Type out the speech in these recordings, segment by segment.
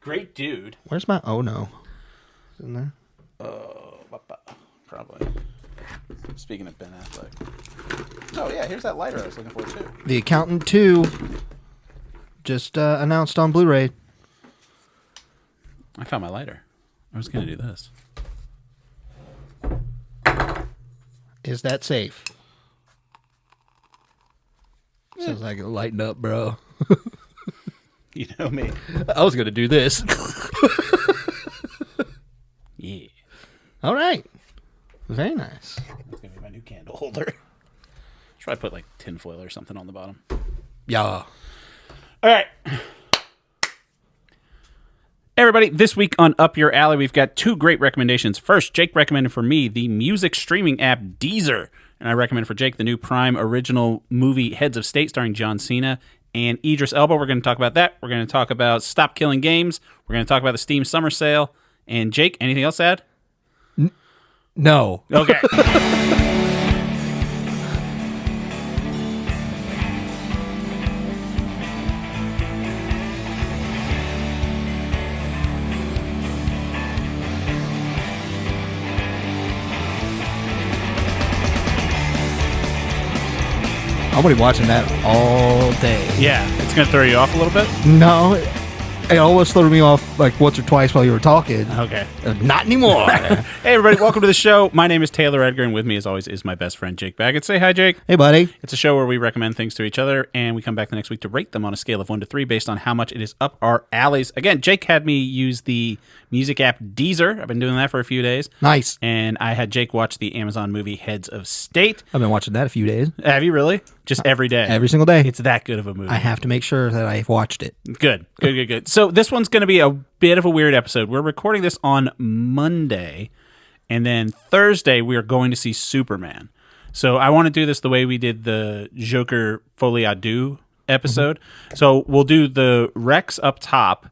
Great dude. Where's my... Oh, no. Is it in there? Probably. Speaking of Ben Affleck. Oh, yeah, here's that lighter I was looking for, too. The Accountant 2 just announced on Blu-ray. I found my lighter. I was going to do this. Is that safe? Sounds like it lightened up, bro. You know me. I was going to do this. Yeah. All right. Very nice. That's going to be my new candle holder. Should I put like tinfoil or something on the bottom? Yeah. All right. Everybody, this week on Up Your Alley, we've got two great recommendations. First, Jake recommended for me the music streaming app Deezer. And I recommend for Jake the new Prime original movie Heads of State starring John Cena and Idris Elba. We're going to talk about that. We're going to talk about Stop Killing Games. We're going to talk about the Steam Summer Sale. And Jake, anything else to add? No. Okay. I'm going to be watching that all day. Yeah, it's going to throw you off a little bit? No. It almost threw me off like once or twice while you were talking. Okay. Not anymore. Hey, everybody, welcome to the show. My name is Taylor Edgar, and with me, as always, is my best friend, Jake Baggett. Say hi, Jake. Hey, buddy. It's a show where we recommend things to each other, and we come back the next week to rate them on a scale of 1 to 3 based on how much it is up our alleys. Again, Jake had me use the music app Deezer. I've been doing that for a few days. Nice. And I had Jake watch the Amazon movie Heads of State. I've been watching that a few days. Have you really? Just every day? Every single day. It's that good of a movie. I have to make sure that I've watched it. Good. So this one's going to be a bit of a weird episode. We're recording this on Monday, and then Thursday we are going to see Superman. So I want to do this the way we did the Joker Folie à Deux episode. Mm-hmm. So we'll do the Rex up top,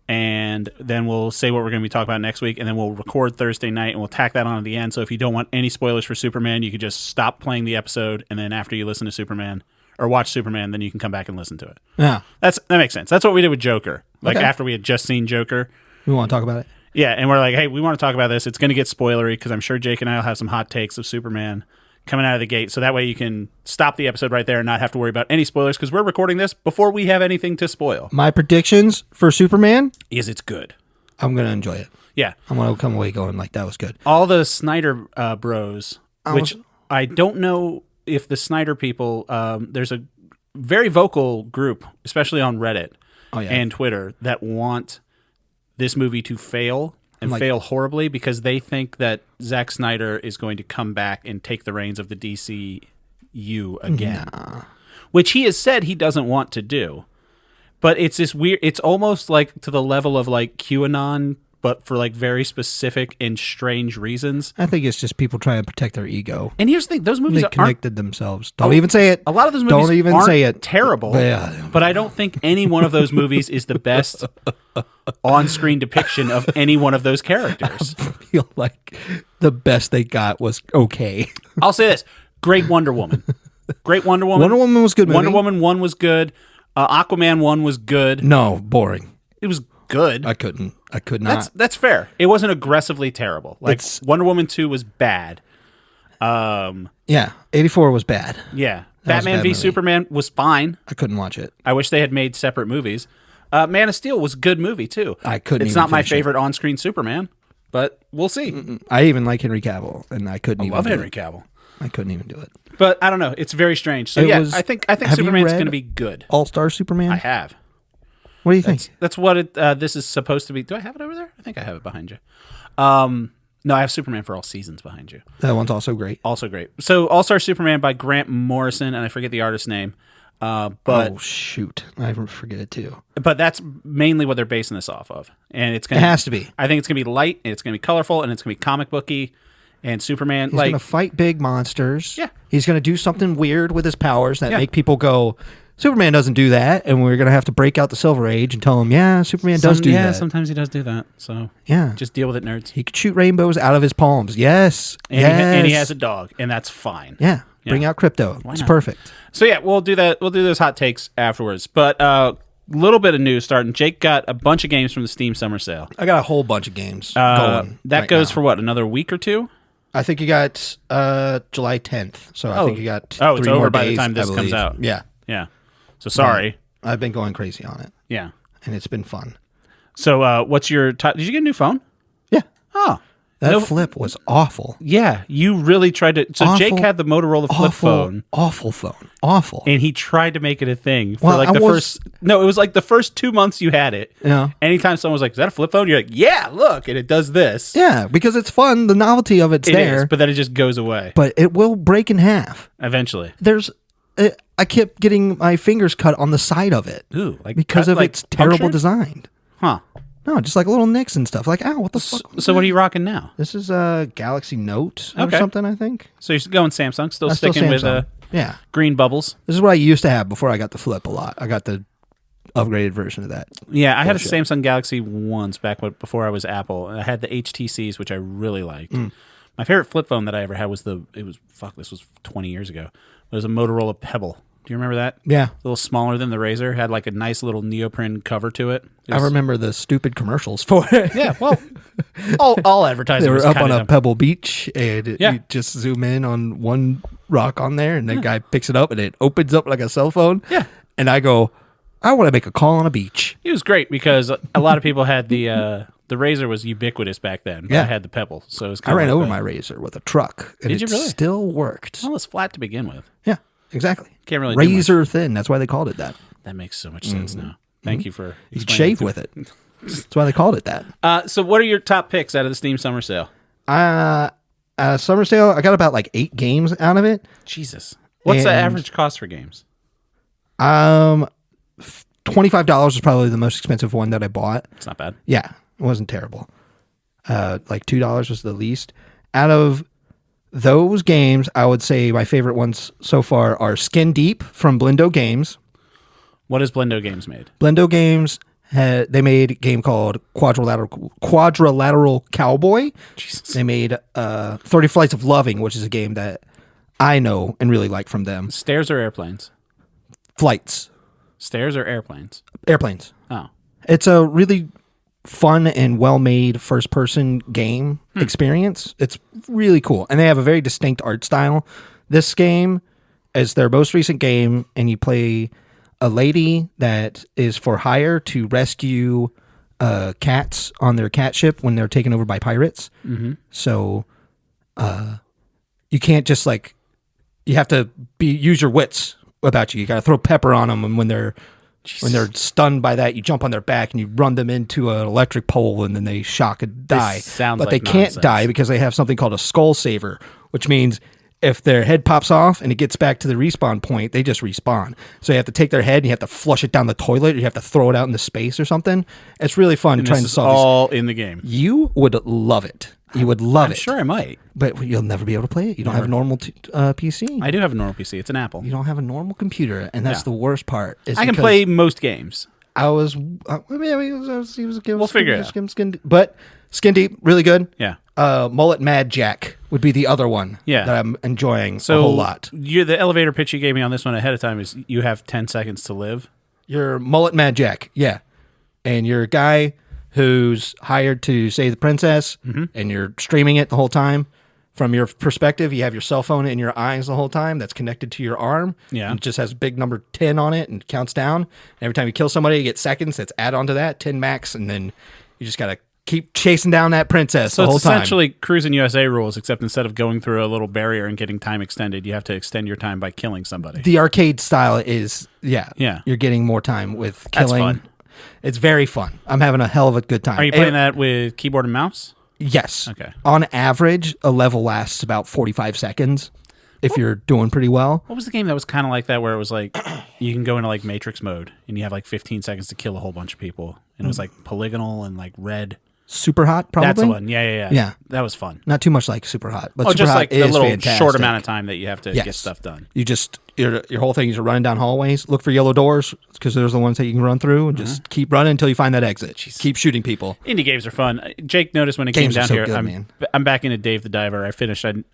and then we'll say what we're going to be talking about next week, and then we'll record Thursday night, and we'll tack that on at the end. So if you don't want any spoilers for Superman, you could just stop playing the episode, and then after you listen to Superman or watch Superman, then you can come back and listen to it. Yeah. That makes sense. That's what we did with Joker. Like Okay. after we had just seen Joker. We want to talk about it? Yeah, and we're like, hey, we want to talk about this. It's going to get spoilery because I'm sure Jake and I will have some hot takes of Superman coming out of the gate. So that way you can stop the episode right there and not have to worry about any spoilers because we're recording this before we have anything to spoil. My predictions for Superman Is it's good. I'm going to enjoy it. Yeah. I'm going to come away going like, that was good. All the Snyder bros, which I don't know if the Snyder people, there's a very vocal group, especially on Reddit and Twitter, that want this movie to fail and fail horribly because they think that Zack Snyder is going to come back and take the reins of the DCU again, which he has said he doesn't want to do. But it's this weird, it's almost like to the level of like QAnon, but for like very specific and strange reasons. I think it's just people trying to protect their ego. And here's the thing, those movies They aren't connected themselves. Don't even say it. a lot of those movies Don't even aren't say it. terrible, but I don't think any one of those movies is the best on-screen depiction of any one of those characters. I feel like the best they got was okay. I'll say this. Great Wonder Woman. Wonder Woman was good movie. Wonder Woman 1 was good. Aquaman 1 was good. No, boring. It was good. I could not. That's fair. It wasn't aggressively terrible. Like Wonder Woman 2 was bad. Yeah, 84 was bad. Yeah. That was a Batman bad v movie. Superman was fine. I couldn't watch it. I wish they had made separate movies. Man of Steel was a good movie too. I couldn't It's even not my finish it. favorite on-screen Superman, but we'll see. I even like Henry Cavill, and I couldn't even Love do Henry it. Cavill. I couldn't even do it. But I don't know. It's very strange. So I think have you Superman's read going to be good. All-Star Superman? I have. What do you think? That's what this is supposed to be. Do I have it over there? I think I have it behind you. No, I have Superman for All Seasons behind you. That one's also great. Also great. So All-Star Superman by Grant Morrison, and I forget the artist's name. But oh, shoot. I forget it too. But that's mainly what they're basing this off of. And it has to be. I think it's going to be light, and it's going to be colorful, and it's going to be comic booky. And Superman, He's going to fight big monsters. Yeah. He's going to do something weird with his powers that make people go, Superman doesn't do that, and we're going to have to break out the Silver Age and tell him, yeah, Superman does do that. Yeah, sometimes he does do that. So yeah, just deal with it, nerds. He could shoot rainbows out of his palms. Yes. And he has a dog, and that's fine. Yeah. Bring out Crypto. It's not? perfect. So yeah, we'll do that. We'll do those hot takes afterwards. But little bit of news starting. Jake got a bunch of games from the Steam Summer Sale. I got a whole bunch of games going. That goes for what, another week or two? I think you got July 10th. So I think you got 3 it's more over by days, the time this comes out. Yeah. Yeah. So sorry. I've been going crazy on it. Yeah. And it's been fun. So what's your top? Did you get a new phone? Yeah. Oh. That flip was awful. Yeah, you really tried to. So Jake had the Motorola flip phone. Awful phone. Awful. And he tried to make it a thing for first. No, it was like the first 2 months you had it. Yeah. Anytime someone was like, "Is that a flip phone?" You're like, "Yeah, look," and it does this. Yeah, because it's fun. The novelty of it's there. But then it just goes away. But it will break in half. Eventually. I kept getting my fingers cut on the side of it. Ooh, like because of its terrible design. Huh. No, just like little nicks and stuff. Like, ow, what the fuck? So what are you rocking now? This is a Galaxy Note or something, I think. So you're going Samsung, still sticking with green bubbles. This is what I used to have before I got the flip a lot. I got the upgraded version of that. Yeah, I had a Samsung Galaxy once before I was Apple. I had the HTCs, which I really liked. My favorite flip phone that I ever had was this was 20 years ago. It was a Motorola Pebble. Do you remember that? Yeah. A little smaller than the Razr. Had like a nice little neoprene cover to it. I remember the stupid commercials for it. Yeah, well, all advertising They were was up on dumb. a pebble beach, and you just zoom in on one rock on there, and the guy picks it up, and it opens up like a cell phone. Yeah. And I go, I want to make a call on a beach. It was great because a lot of people had the Razr was ubiquitous back then. But I had the Pebble, so it was I ran over my Razr with a truck, and Did you really? Still worked. Well, it's flat to begin with. Yeah. Exactly. Can't really razor thin. That's why they called it that. That makes so much sense now. Thank you for you could shave with it. That's why they called it that. So what are your top picks out of the Steam Summer Sale? Summer Sale, I got about like 8 games out of it. Jesus. What's the average cost for games? $25 was probably the most expensive one that I bought. It's not bad. Yeah, it wasn't terrible. Like $2 was the least. Out of those games, I would say my favorite ones so far are Skin Deep from Blindo Games. What has Blindo Games made? Blindo Games, they made a game called Quadrilateral Cowboy. Jesus. They made 30 Flights of Loving, which is a game that I know and really like from them. Stairs or airplanes? Flights. Stairs or airplanes? Airplanes. Oh. It's a really fun and well-made first-person game experience. It's really cool. And they have a very distinct art style. This game is their most recent game, and you play a lady that is for hire to rescue cats on their cat ship when they're taken over by pirates. Mm-hmm. So you can't just you have to use your wits about you. You got to throw pepper on them, and when they're stunned by that, you jump on their back and you run them into an electric pole, and then they shock and die. But they can't die because they have something called a skull saver, which means if their head pops off and it gets back to the respawn point, they just respawn. So you have to take their head and you have to flush it down the toilet, or you have to throw it out into space or something. It's really fun trying to solve all in the game. You would love it. You would love it. I'm sure I might. But you'll never be able to play it. You don't have a normal PC. I do have a normal PC. It's an Apple. You don't have a normal computer, and that's the worst part. I can play most games. We'll figure it out. But Skin Deep, really good. Yeah. Mullet Mad Jack would be the other one that I'm enjoying a whole lot. The elevator pitch you gave me on this one ahead of time is you have 10 seconds to live. You're Mullet Mad Jack, yeah. And you're a guy who's hired to save the princess, and you're streaming it the whole time. From your perspective, you have your cell phone in your eyes the whole time that's connected to your arm. Yeah. And it just has a big number 10 on it and counts down. And every time you kill somebody, you get seconds that's add on to that, 10 max, and then you just got to keep chasing down that princess the whole time. So it's essentially Cruising USA rules, except instead of going through a little barrier and getting time extended, you have to extend your time by killing somebody. The arcade style is, you're getting more time with killing. That's fun. It's very fun. I'm having a hell of a good time. Are you playing that with keyboard and mouse? Yes. Okay. On average, a level lasts about 45 seconds if you're doing pretty well. What was the game that was kind of like that, where it was like you can go into like Matrix mode and you have like 15 seconds to kill a whole bunch of people, and it was like polygonal and like red. Super Hot, probably? That's the one. Yeah. That was fun. Not too much like Super Hot, but Super just Hot like the is little fantastic. short amount of time that you have to get stuff done. You just your whole thing is you're running down hallways, look for yellow doors because there's the ones that you can run through, and just keep running until you find that exit. Keep shooting people. Indie games are fun. Jake noticed when it came down here. I'm back into Dave the Diver.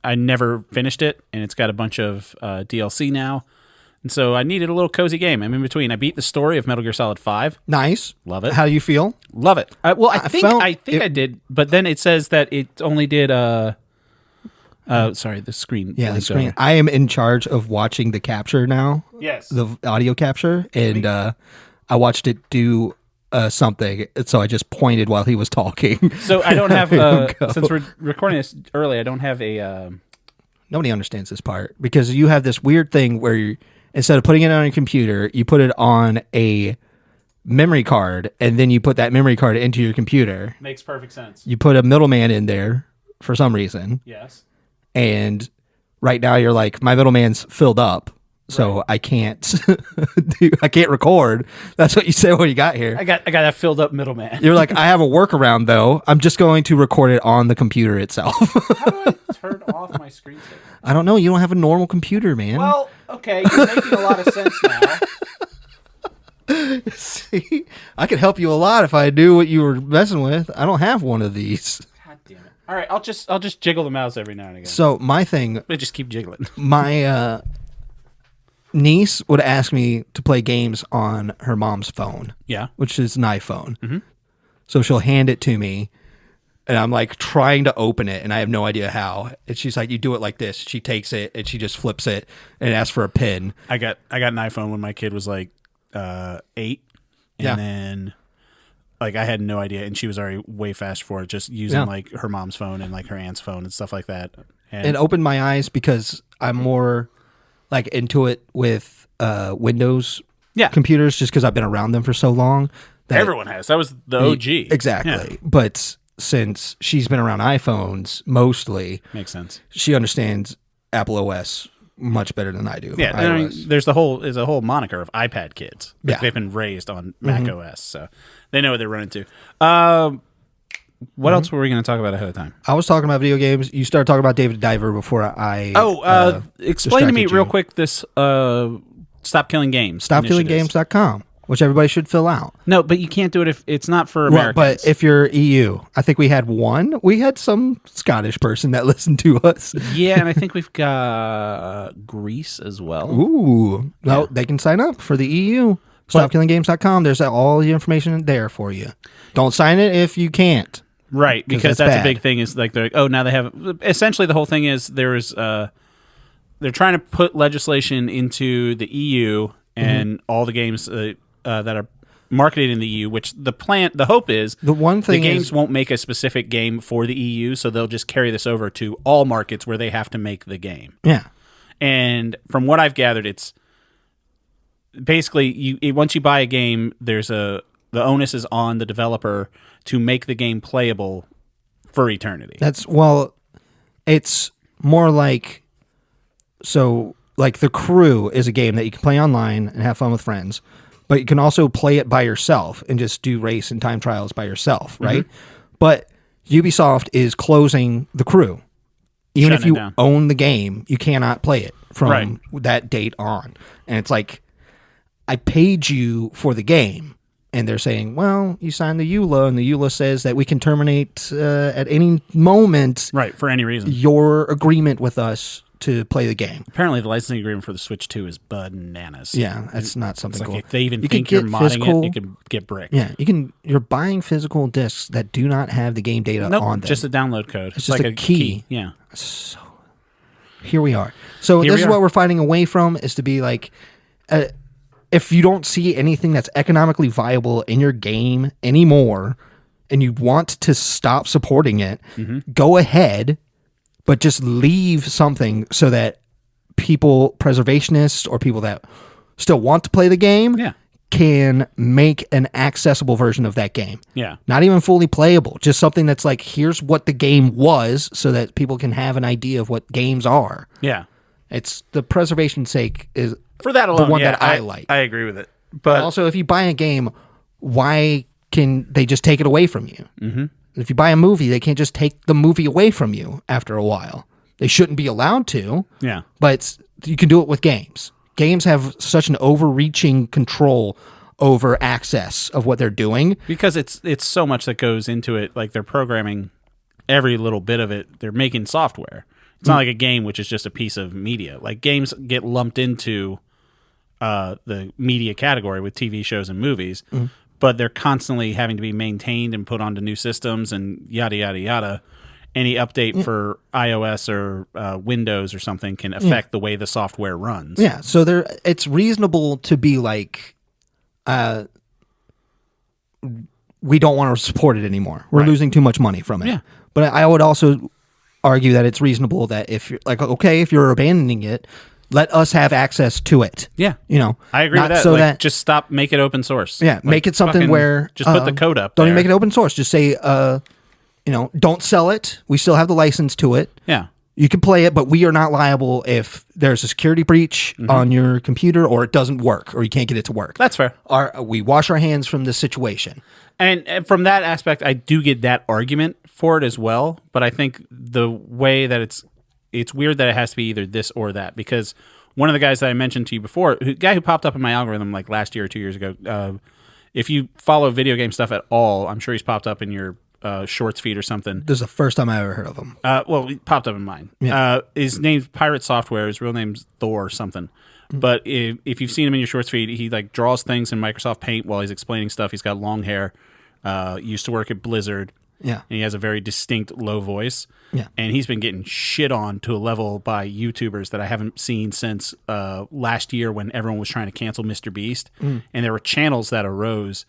I never finished it, and it's got a bunch of DLC now. And so I needed a little cozy game. I'm in between. I beat the story of Metal Gear Solid 5. Nice. Love it. How do you feel? Love it. I think I did, but then it says that it only did sorry, the screen. Yeah, the screen. Over. I am in charge of watching the capture now. Yes. The audio capture, and I watched it do something, so I just pointed while he was talking. So I don't have since we're recording this early, I don't have a Nobody understands this part because you have this weird thing where instead of putting it on your computer, you put it on a memory card, and then you put that memory card into your computer. Makes perfect sense. You put a middleman in there for some reason. Yes. And right now you're like, my middleman's filled up, so I can't I can't record. That's what you said when you got here. I got that filled up middleman. You're like, I have a workaround though. I'm just going to record it on the computer itself. How do I turn off my screensaver? I don't know. You don't have a normal computer, man. Well, okay, you're making a lot of sense now. See, I could help you a lot if I knew what you were messing with. I don't have one of these. God damn it! All right, I'll just jiggle the mouse every now and again. So my thing, I just keep jiggling. My niece would ask me to play games on her mom's phone. Yeah, which is an iPhone. Mm-hmm. So she'll hand it to me, and I'm like trying to open it, and I have no idea how. And she's like, "You do it like this." She takes it and she just flips it and asks for a pin. I got an iPhone when my kid was like 8, and then like I had no idea, and she was already way fast for it, just using like her mom's phone and like her aunt's phone and stuff like that. And it opened my eyes because I'm more like into it with Windows computers, just because I've been around them for so long. Everyone has. That was the OG. Exactly. Yeah. But since she's been around iPhones mostly, makes sense. She understands Apple OS much better than I do. Yeah, I mean, there's a whole moniker of iPad kids. Yeah. They've been raised on Mac OS, so they know what they're running to. What else were we going to talk about ahead of time? I was talking about video games. You started talking about David Diver before I... explain to me real quick this Stop Killing Games. StopKillingGames.com, which everybody should fill out. No, but you can't do it if it's not for Americans. Well, but if you're EU, I think we had some Scottish person that listened to us. Yeah, and I think we've got Greece as well. Ooh. Well, they can sign up for the EU. StopKillingGames.com. There's all the information there for you. Don't sign it if you can't. Right, because that's a big thing. Is like they're like, oh, now they have. Essentially, the whole thing is they're trying to put legislation into the EU and all the games that are marketed in the EU. Which the hope is the one thing the games won't make a specific game for the EU, so they'll just carry this over to all markets where they have to make the game. Yeah, and from what I've gathered, it's basically once you buy a game, the onus is on the developer to make the game playable for eternity. It's more like, so like The Crew is a game that you can play online and have fun with friends, but you can also play it by yourself and just do race and time trials by yourself, right? But Ubisoft is closing The Crew. Even if you own the game, you cannot play it from that date on. And it's like, I paid you for the game. And they're saying, well, you signed the EULA, and the EULA says that we can terminate at any moment, for any reason, your agreement with us to play the game. Apparently, the licensing agreement for the Switch 2 is bananas. Yeah, that's not something cool. If they even think you're modding it, you can get bricked. Yeah, you're buying physical discs that do not have the game data on them. Just a download code. It's just like a key. Yeah. So here we are. So this is what we're fighting away from, is to be like... if you don't see anything that's economically viable in your game anymore and you want to stop supporting it, go ahead, but just leave something so that preservationists or people that still want to play the game can make an accessible version of that game. Yeah. Not even fully playable, just something that's like, here's what the game was, so that people can have an idea of what games are. Yeah. It's the preservation's sake is... For that alone, the one that I like. I agree with it. But also, if you buy a game, why can they just take it away from you? Mm-hmm. If you buy a movie, they can't just take the movie away from you after a while. They shouldn't be allowed to. Yeah. But you can do it with games. Games have such an overreaching control over access of what they're doing. Because it's so much that goes into it. Like, they're programming every little bit of it. They're making software. It's not like a game, which is just a piece of media. Like, games get lumped into the media category with TV shows and movies, but they're constantly having to be maintained and put onto new systems and yada yada yada. Any update for iOS or Windows or something can affect the way the software runs. Yeah, so it's reasonable to be like, we don't want to support it anymore. We're losing too much money from it. Yeah. But I would also argue that it's reasonable that if you're like, okay, if you're abandoning it, let us have access to it. Yeah. I agree with that. So that just stop, make it open source. Yeah, make it something where just put the code up. Don't even make it open source. Just say, don't sell it. We still have the license to it. Yeah. You can play it, but we are not liable if there's a security breach on your computer or it doesn't work or you can't get it to work. That's fair. We wash our hands from this situation. And from that aspect, I do get that argument for it as well. But I think the way that it's weird that it has to be either this or that, because one of the guys that I mentioned to you before, the guy who popped up in my algorithm like last year or 2 years ago, if you follow video game stuff at all, I'm sure he's popped up in your shorts feed or something. This is the first time I ever heard of him. Well, he popped up in mine. Yeah. His name's Pirate Software. His real name's Thor or something. But if you've seen him in your shorts feed, he like draws things in Microsoft Paint while he's explaining stuff. He's got long hair. Used to work at Blizzard. Yeah. And he has a very distinct low voice. Yeah. And he's been getting shit on to a level by YouTubers that I haven't seen since last year when everyone was trying to cancel Mr. Beast. And there were channels that arose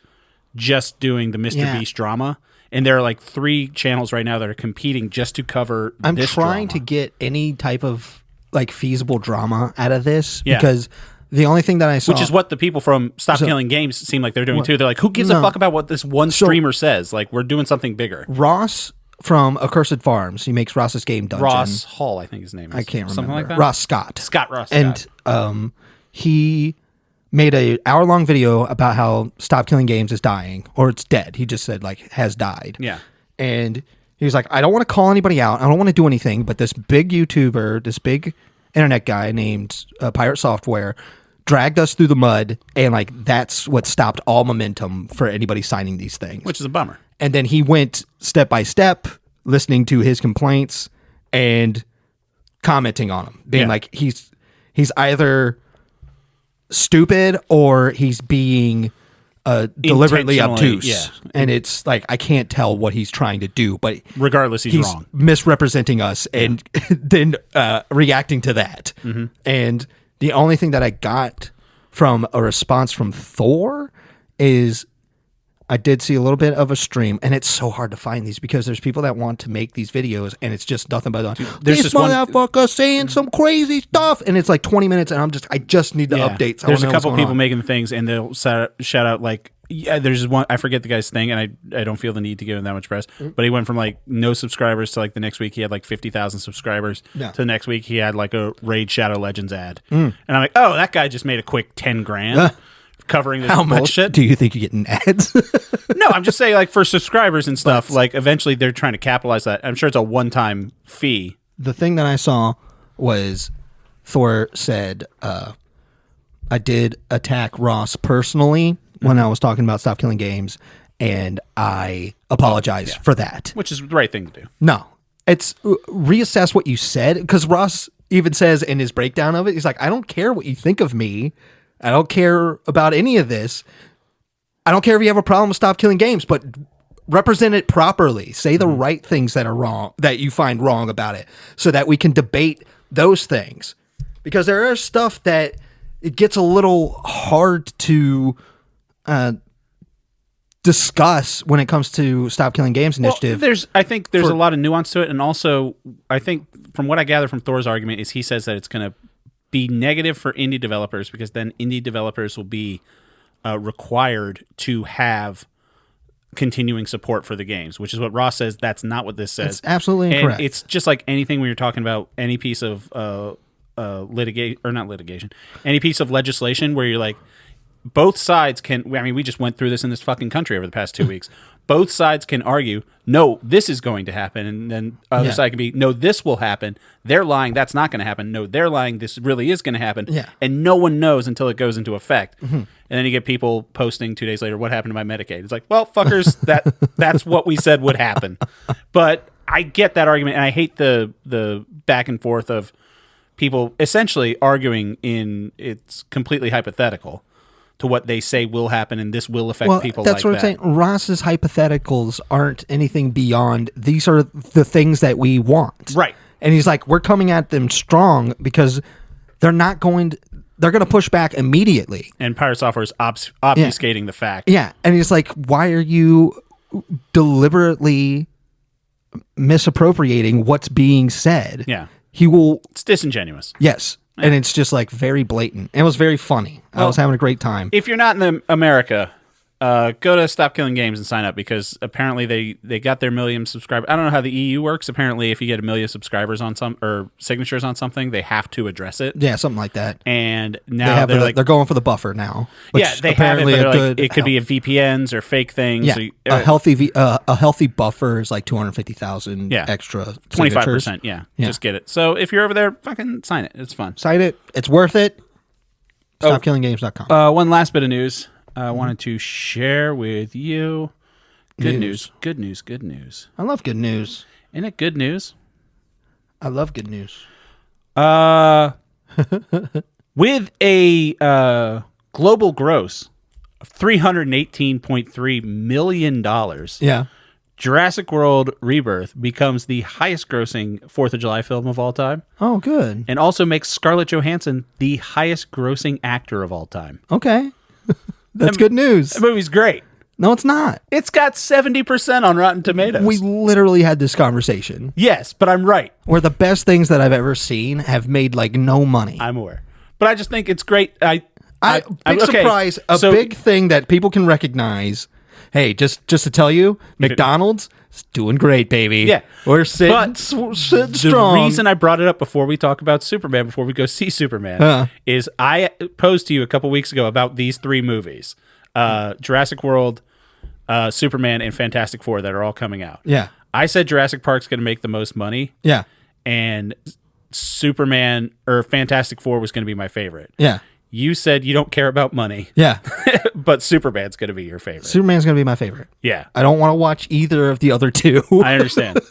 just doing the Mr. Beast drama. And there are like 3 channels right now that are competing just to cover I'm this trying to get any type of like feasible drama out of this because the only thing that I saw... Which is what the people from Stop Killing Games seem like they're doing too. They're like, who gives a fuck about what this one streamer says? Like, we're doing something bigger. Ross from Accursed Farms, he makes Ross's Game Dungeon. Ross Hall, I think his name is. I can't remember. Something like that? Ross Scott. Ross and, Scott. He made a hour-long video about how Stop Killing Games is dying, or it's dead. He just said, like, has died. Yeah. And he was like, I don't want to call anybody out. I don't want to do anything, but this big YouTuber, this big internet guy named Pirate Software dragged us through the mud, and, like, that's what stopped all momentum for anybody signing these things. Which is a bummer. And then he went step by step, listening to his complaints and commenting on them, being like, he's either stupid or he's being deliberately obtuse. And it's like, I can't tell what he's trying to do, but regardless, he's wrong. Misrepresenting us and then reacting to that. And the only thing that I got from a response from Thor is I did see a little bit of a stream, and it's so hard to find these because there's people that want to make these videos, and it's just nothing but there's this motherfucker saying some crazy stuff, and it's like 20 minutes, and I just need the updates. There's a couple people making things, and they'll shout out like, there's one, I forget the guy's thing, and I don't feel the need to give him that much press, but he went from like no subscribers to like the next week he had like 50,000 subscribers to the next week he had like a Raid Shadow Legends ad, and I'm like, oh, that guy just made a quick 10 grand. Covering this bullshit. Do you think you're getting ads? No, I'm just saying, like, for subscribers and stuff, like, eventually they're trying to capitalize that. I'm sure it's a one-time fee. The thing that I saw was Thor said, I did attack Ross personally when I was talking about Stop Killing Games, and I apologize for that. Which is the right thing to do. No. It's reassess what you said, because Ross even says in his breakdown of it, he's like, I don't care what you think of me. I don't care about any of this. I don't care if you have a problem with Stop Killing Games, but represent it properly. Say the right things that are wrong, that you find wrong about it, so that we can debate those things. Because there is stuff that it gets a little hard to discuss when it comes to Stop Killing Games initiative. Well, I think there's a lot of nuance to it, and also I think from what I gather from Thor's argument is he says that it's going to be negative for indie developers because then indie developers will be required to have continuing support for the games, which is what Ross says. That's not what this says. It's absolutely incorrect. And it's just like anything when you're talking about any piece of litigation, or not litigation, any piece of legislation where you're like, both sides can, I mean, we just went through this in this fucking country over the past 2 weeks. Both sides can argue, no, this is going to happen. And then other side can be, no, this will happen. They're lying. That's not going to happen. No, they're lying. This really is going to happen. Yeah. And no one knows until it goes into effect. And then you get people posting 2 days later, what happened to my Medicaid? It's like, well, fuckers, that's what we said would happen. But I get that argument, and I hate the back and forth of people essentially arguing it's completely hypothetical to what they say will happen, and this will affect people that's like what I'm saying. Ross's hypotheticals aren't anything beyond. These are the things that we want. Right. And he's like, we're coming at them strong because they're going to push back immediately. And Pirate Software is obfuscating the fact. Yeah. And he's like, why are you deliberately misappropriating what's being said? Yeah. It's disingenuous. Yes. And it's just like very blatant. It was very funny. I was having a great time. If you're not in America, go to Stop Killing Games and sign up, because apparently they got their million subscribers. I don't know how the EU works. Apparently, if you get 1 million subscribers on or signatures on something, they have to address it. Yeah, something like that. And now they're going for the buffer now. Yeah, they have it. But it could be a VPNs or fake things. Yeah, a healthy buffer is like 250,000 extra. 25%. Yeah, just get it. So if you're over there, fucking sign it. It's fun. Sign it. It's worth it. StopKillingGames.com. One last bit of news I wanted to share with you. Good news. I love good news. Isn't it good news? I love good news. With a global gross of $318.3 million, yeah, Jurassic World Rebirth becomes the highest grossing 4th of July film of all time. Oh, good. And also makes Scarlett Johansson the highest grossing actor of all time. Okay. That's good news. That movie's great. No, it's not. It's got 70% on Rotten Tomatoes. We literally had this conversation. Yes, but I'm right. Where the best things that I've ever seen have made like no money. I'm aware. But I just think it's great. Surprise. Big thing that people can recognize. Hey, just to tell you, McDonald's is doing great, baby. Yeah. We're sitting strong. The reason I brought it up before we talk about Superman, before we go see Superman, is I posed to you a couple weeks ago about these 3 movies. Jurassic World, Superman, and Fantastic Four that are all coming out. Yeah. I said Jurassic Park's going to make the most money. Yeah. And Superman or Fantastic Four was going to be my favorite. Yeah. You said you don't care about money. Yeah. But Superman's going to be your favorite. Superman's going to be my favorite. Yeah. I don't want to watch either of the other 2. I understand.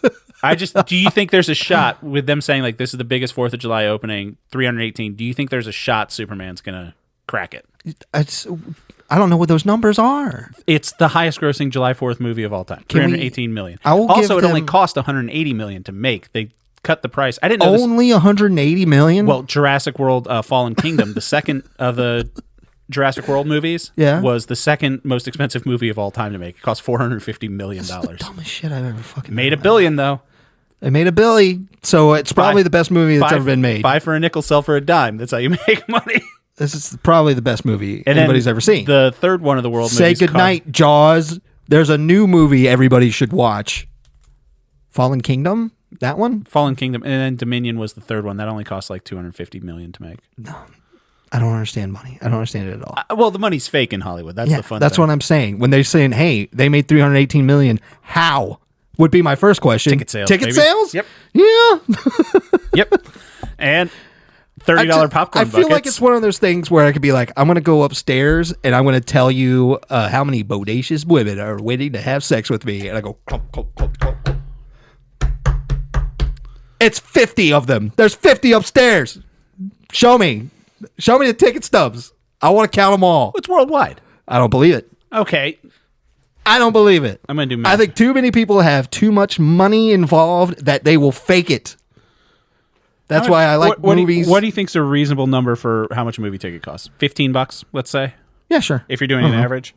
Do you think there's a shot with them saying like this is the biggest 4th of July opening, 318? Do you think there's a shot Superman's going to crack it? I don't know what those numbers are. It's the highest grossing July 4th movie of all time. 318 million. Also, it only cost 180 million to make. They cut the price. I didn't know only 180 million. Well, Jurassic World Fallen Kingdom, the second of the Jurassic World movies, was the second most expensive movie of all time to make. It cost $450 million. That's the dumbest shit I've ever fucking made. $1 billion though. It made $1 billion, so it's probably the best movie that's ever been made. Buy for a nickel, sell for a dime. That's how you make money. This is probably the best movie anybody's ever seen. The third one of the world movies. Say goodnight, Jaws. There's a new movie everybody should watch. Fallen Kingdom? That one? Fallen Kingdom. And then Dominion was the third one. That only cost like $250 million to make. No. I don't understand money. I don't understand it at all. Well, the money's fake in Hollywood. That's the fun That's thing. what I'm saying. When they're saying, hey, they made $318 million, how? Would be my first question. Ticket sales? Yep. Yeah. Yep. And $30 popcorn buckets. I feel like it's one of those things where I could be like, I'm going to go upstairs and I'm going to tell you how many bodacious women are waiting to have sex with me. And I go, clunk, clunk, clunk, clunk. It's 50 of them. There's 50 upstairs. Show me the ticket stubs. I want to count them all. It's worldwide. I don't believe it. Okay. I don't believe it. I'm going to do math. I think too many people have too much money involved that they will fake it. That's why I like movies. What do you think's a reasonable number for how much a movie ticket costs? $15, let's say? Yeah, sure. If you're doing an average.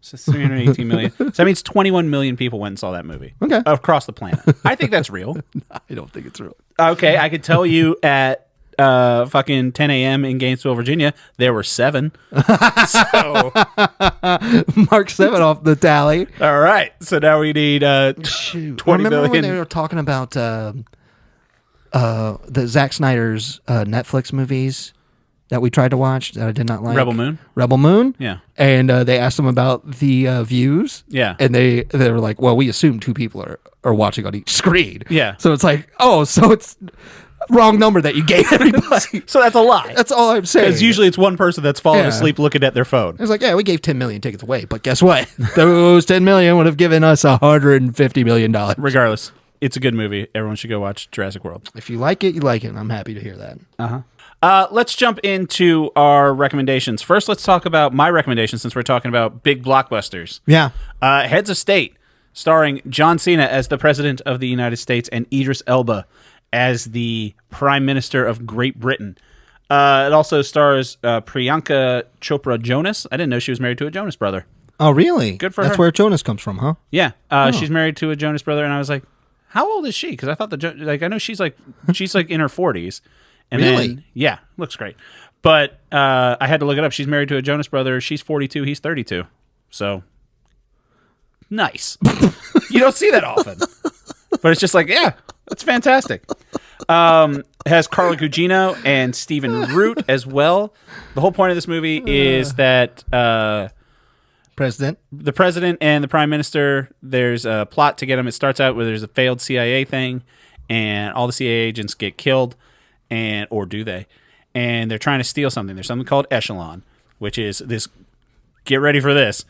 So 318 million. So that means 21 million people went and saw that movie. Okay. Across the planet. I think that's real. I don't think it's real. Okay, I could tell you at fucking 10 a.m. in Gainesville, Virginia, there were 7. So Mark 7 off the tally. All right. So now we need 20 Remember million. when they were talking about the Zack Snyder's Netflix movies that we tried to watch that I did not like? Rebel Moon? Rebel Moon? Yeah. And they asked them about the views. Yeah. And they were like, well, we assume 2 people are watching on each screen. Yeah. So it's like, so it's wrong number that you gave everybody. So that's a lie. That's all I'm saying. Because usually it's one person that's falling asleep looking at their phone. It's like, we gave 10 million tickets away, but guess what? Those 10 million would have given us $150 million. Regardless, it's a good movie. Everyone should go watch Jurassic World. If you like it, you like it. And I'm happy to hear that. Let's jump into our recommendations. First, let's talk about my recommendation since we're talking about big blockbusters. Yeah. Heads of State, starring John Cena as the President of the United States and Idris Elba as the Prime Minister of Great Britain. It also stars Priyanka Chopra Jonas. I didn't know she was married to a Jonas brother. Oh, really? Good for her. That's where Jonas comes from, huh? Yeah. She's married to a Jonas brother, and I was like, how old is she? Because I thought I know she's like in her 40s. And really? Then, yeah, looks great. But I had to look it up. She's married to a Jonas brother. She's 42. He's 32. So, nice. You don't see that often. But it's just like, yeah, that's fantastic. Has Carla Gugino and Stephen Root as well. The whole point of this movie is that the president and the prime minister, there's a plot to get them. It starts out where there's a failed CIA thing, and all the CIA agents get killed, or do they? And they're trying to steal something. There's something called Echelon, which is this, get ready for this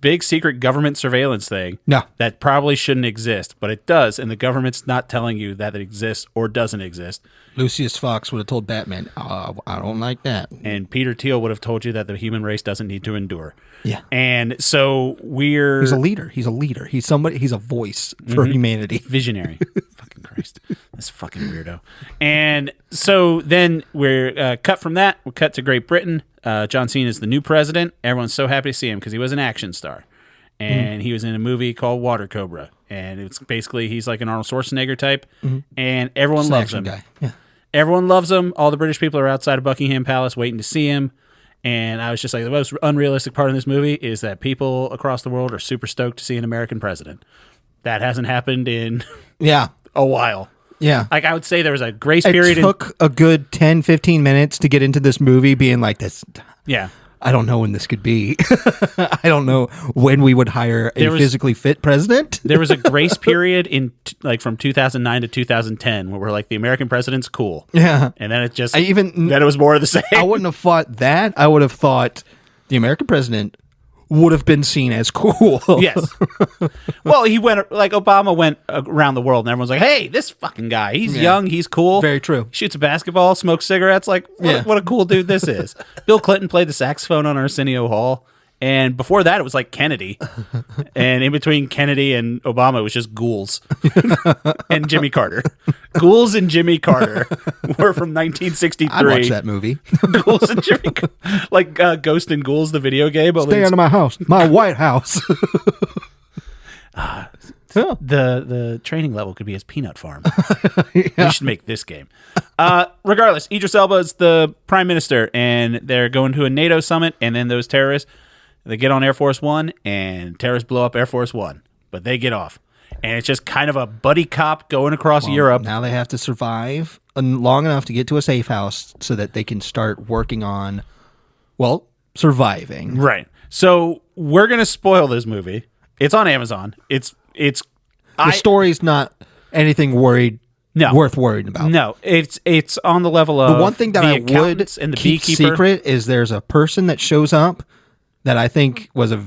big secret government surveillance thing that probably shouldn't exist, but it does, and the government's not telling you that it exists or doesn't exist. Lucius Fox would have told Batman, I don't like that. And Peter Thiel would have told you that the human race doesn't need to endure. Yeah. And so he's a leader. He's a voice for humanity. Visionary. Fucking Christ. This fucking weirdo. And so then we're cut from that. We're cut to Great Britain. John Cena is the new president. Everyone's so happy to see him because he was an action star. And he was in a movie called Water Cobra. And it's basically, he's like an Arnold Schwarzenegger type. And everyone loves him. Guy. Yeah. Everyone loves him. All the British people are outside of Buckingham Palace waiting to see him. And I was just like, the most unrealistic part of this movie is that people across the world are super stoked to see an American president. That hasn't happened in a while. Yeah. Like, I would say there was a grace period. It took a good 10, 15 minutes to get into this movie being like this. Yeah. I don't know when this could be. I don't know when we would hire a physically fit president. There was a grace period from 2009 to 2010 where we're like, the American president's cool. Yeah. And then then it was more of the same. I wouldn't have thought that. I would have thought the American president would have been seen as cool. Yes. Well, Obama went around the world and everyone's like, hey, this fucking guy, he's young, he's cool. Very true. He shoots a basketball, smokes cigarettes. Like, what a cool dude this is. Bill Clinton played the saxophone on Arsenio Hall. And before that, it was like Kennedy. And in between Kennedy and Obama, it was just ghouls. And Jimmy Carter. Ghouls and Jimmy Carter were from 1963. I'd watch that movie. Ghouls and Jimmy like Ghost and Ghouls, the video game. Stay out of my house. My White House. The training level could be his peanut farm. We should make this game. Regardless, Idris Elba is the prime minister, and they're going to a NATO summit, and then those terrorists, they get on Air Force One, and terrorists blow up Air Force One, but they get off. And it's just kind of a buddy cop going across Europe. Now they have to survive long enough to get to a safe house so that they can start working on, surviving. Right. So we're going to spoil this movie. It's on Amazon. The story's not anything worth worrying about. No, it's on the level of the one thing that I would and the keep beekeeper. Secret is there's a person that shows up that I think was a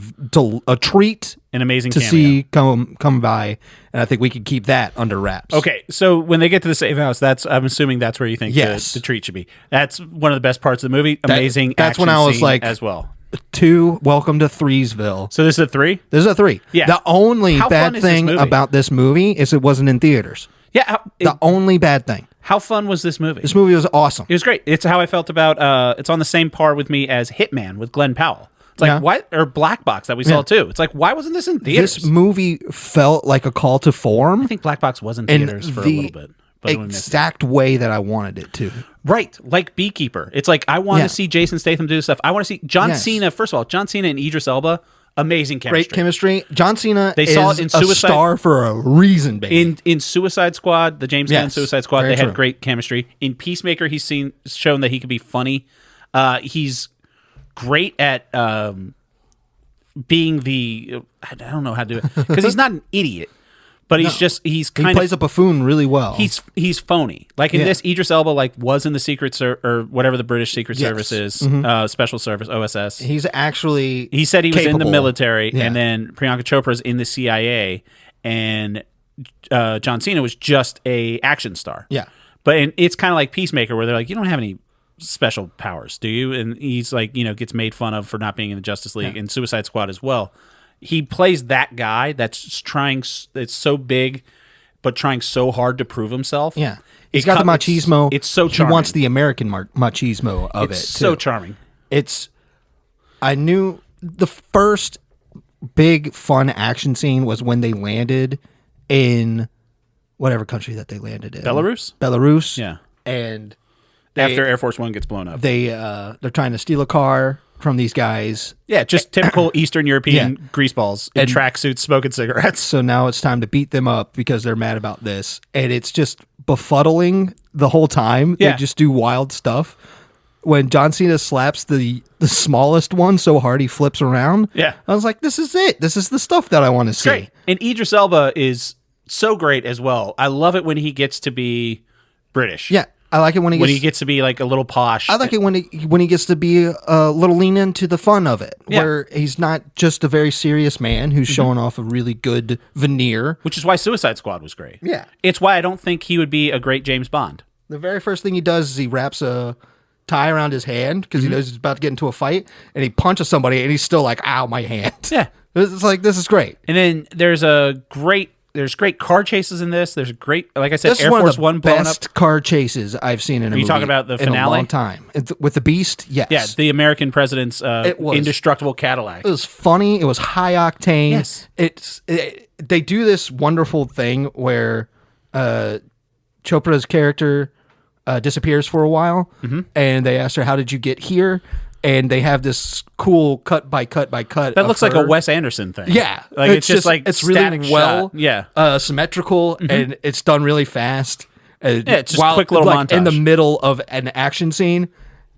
treat, an amazing to cameo. see come by, and I think we could keep that under wraps. Okay, so when they get to the safe house, I'm assuming that's where you think the treat should be. That's one of the best parts of the movie. Amazing. That's when I was like, as well. 2, welcome to Threesville. So this is a 3? This is a 3. Yeah. The only bad thing about this movie is it wasn't in theaters. Yeah. The only bad thing. How fun was this movie? This movie was awesome. It was great. It's how I felt about, it's on the same par with me as Hitman with Glenn Powell. It's like, why, or Black Box that we saw too. It's like, why wasn't this in theaters? This movie felt like a call to form. I think Black Box was in theaters for a little bit. But exact way that I wanted it to. Right, like Beekeeper. It's like, I want to see Jason Statham do stuff. I want to see John Cena. First of all, John Cena and Idris Elba, amazing chemistry. Great chemistry. John Cena saw it in a star for a reason, baby. In Suicide Squad, the James Gunn Suicide Squad, they had great chemistry. In Peacemaker, he's shown that he can be funny. He's great at being I don't know how to do it, because he's not an idiot. But he plays a buffoon really well. He's phony. Like in this, Idris Elba was in the Secret or whatever the British Secret Service is, Special Service, OSS. He's actually he said he was in the military, and then Priyanka Chopra is in the CIA, and John Cena was just a action star. Yeah. But it's kind of like Peacemaker, where they're like, you don't have any special powers, do you? And he's like, gets made fun of for not being in the Justice League and Suicide Squad as well. He plays that guy that's so big, but trying so hard to prove himself. Yeah. He's got the machismo. It's so charming. He wants the American machismo of it. It's so charming. I knew the first big fun action scene was when they landed in whatever country that they landed in. Belarus? Yeah. And after Air Force One gets blown up. They're trying to steal a car from these guys. Yeah, just typical Eastern European greaseballs in tracksuits smoking cigarettes. So now it's time to beat them up because they're mad about this. And it's just befuddling the whole time. Yeah. They just do wild stuff. When John Cena slaps the smallest one so hard he flips around, I was like, this is it. This is the stuff that I want to see. Great. And Idris Elba is so great as well. I love it when he gets to be British. Yeah. I like it when he gets to be like a little posh. I like it when he gets to be a little lean into the fun of it, where he's not just a very serious man who's showing off a really good veneer. Which is why Suicide Squad was great. Yeah. It's why I don't think he would be a great James Bond. The very first thing he does is he wraps a tie around his hand because he knows he's about to get into a fight, and he punches somebody, and he's still like, ow, my hand. Yeah. It's like, this is great. And then there's great car chases in this. There's great, like I said, this Air Force One blowing up. Best car chases I've seen in a movie. Are you talking about the finale? In a long time. With the Beast, yes. Yeah, the American president's indestructible Cadillac. It was funny. It was high octane. Yes. They do this wonderful thing where Chopra's character disappears for a while, and they ask her, how did you get here? And they have this cool cut by cut that looks like a Wes Anderson thing. Yeah, like it's just like it's really well, symmetrical, and it's done really fast. It's just a quick little montage in the middle of an action scene,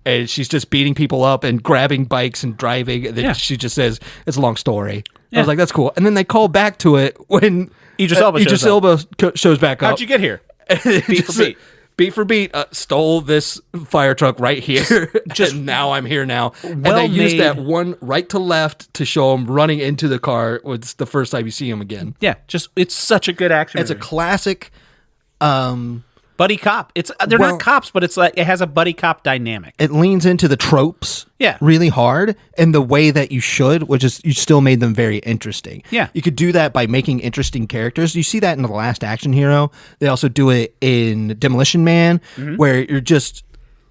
and she's just beating people up and grabbing bikes and driving. And then she just says, "It's a long story." I was like, "That's cool." And then they call back to it when Idris Elba shows back up. How'd you get here? Beat for beat. Beat for beat, stole this fire truck right here. And now I'm here now. And they use that one right to left to show him running into the car. It's the first time you see him again. Yeah, it's such a good action movie. It's a classic buddy cop. They're not cops, but it's like it has a buddy cop dynamic. It leans into the tropes really hard in the way that you should, which is you still made them very interesting. Yeah. You could do that by making interesting characters. You see that in The Last Action Hero. They also do it in Demolition Man, where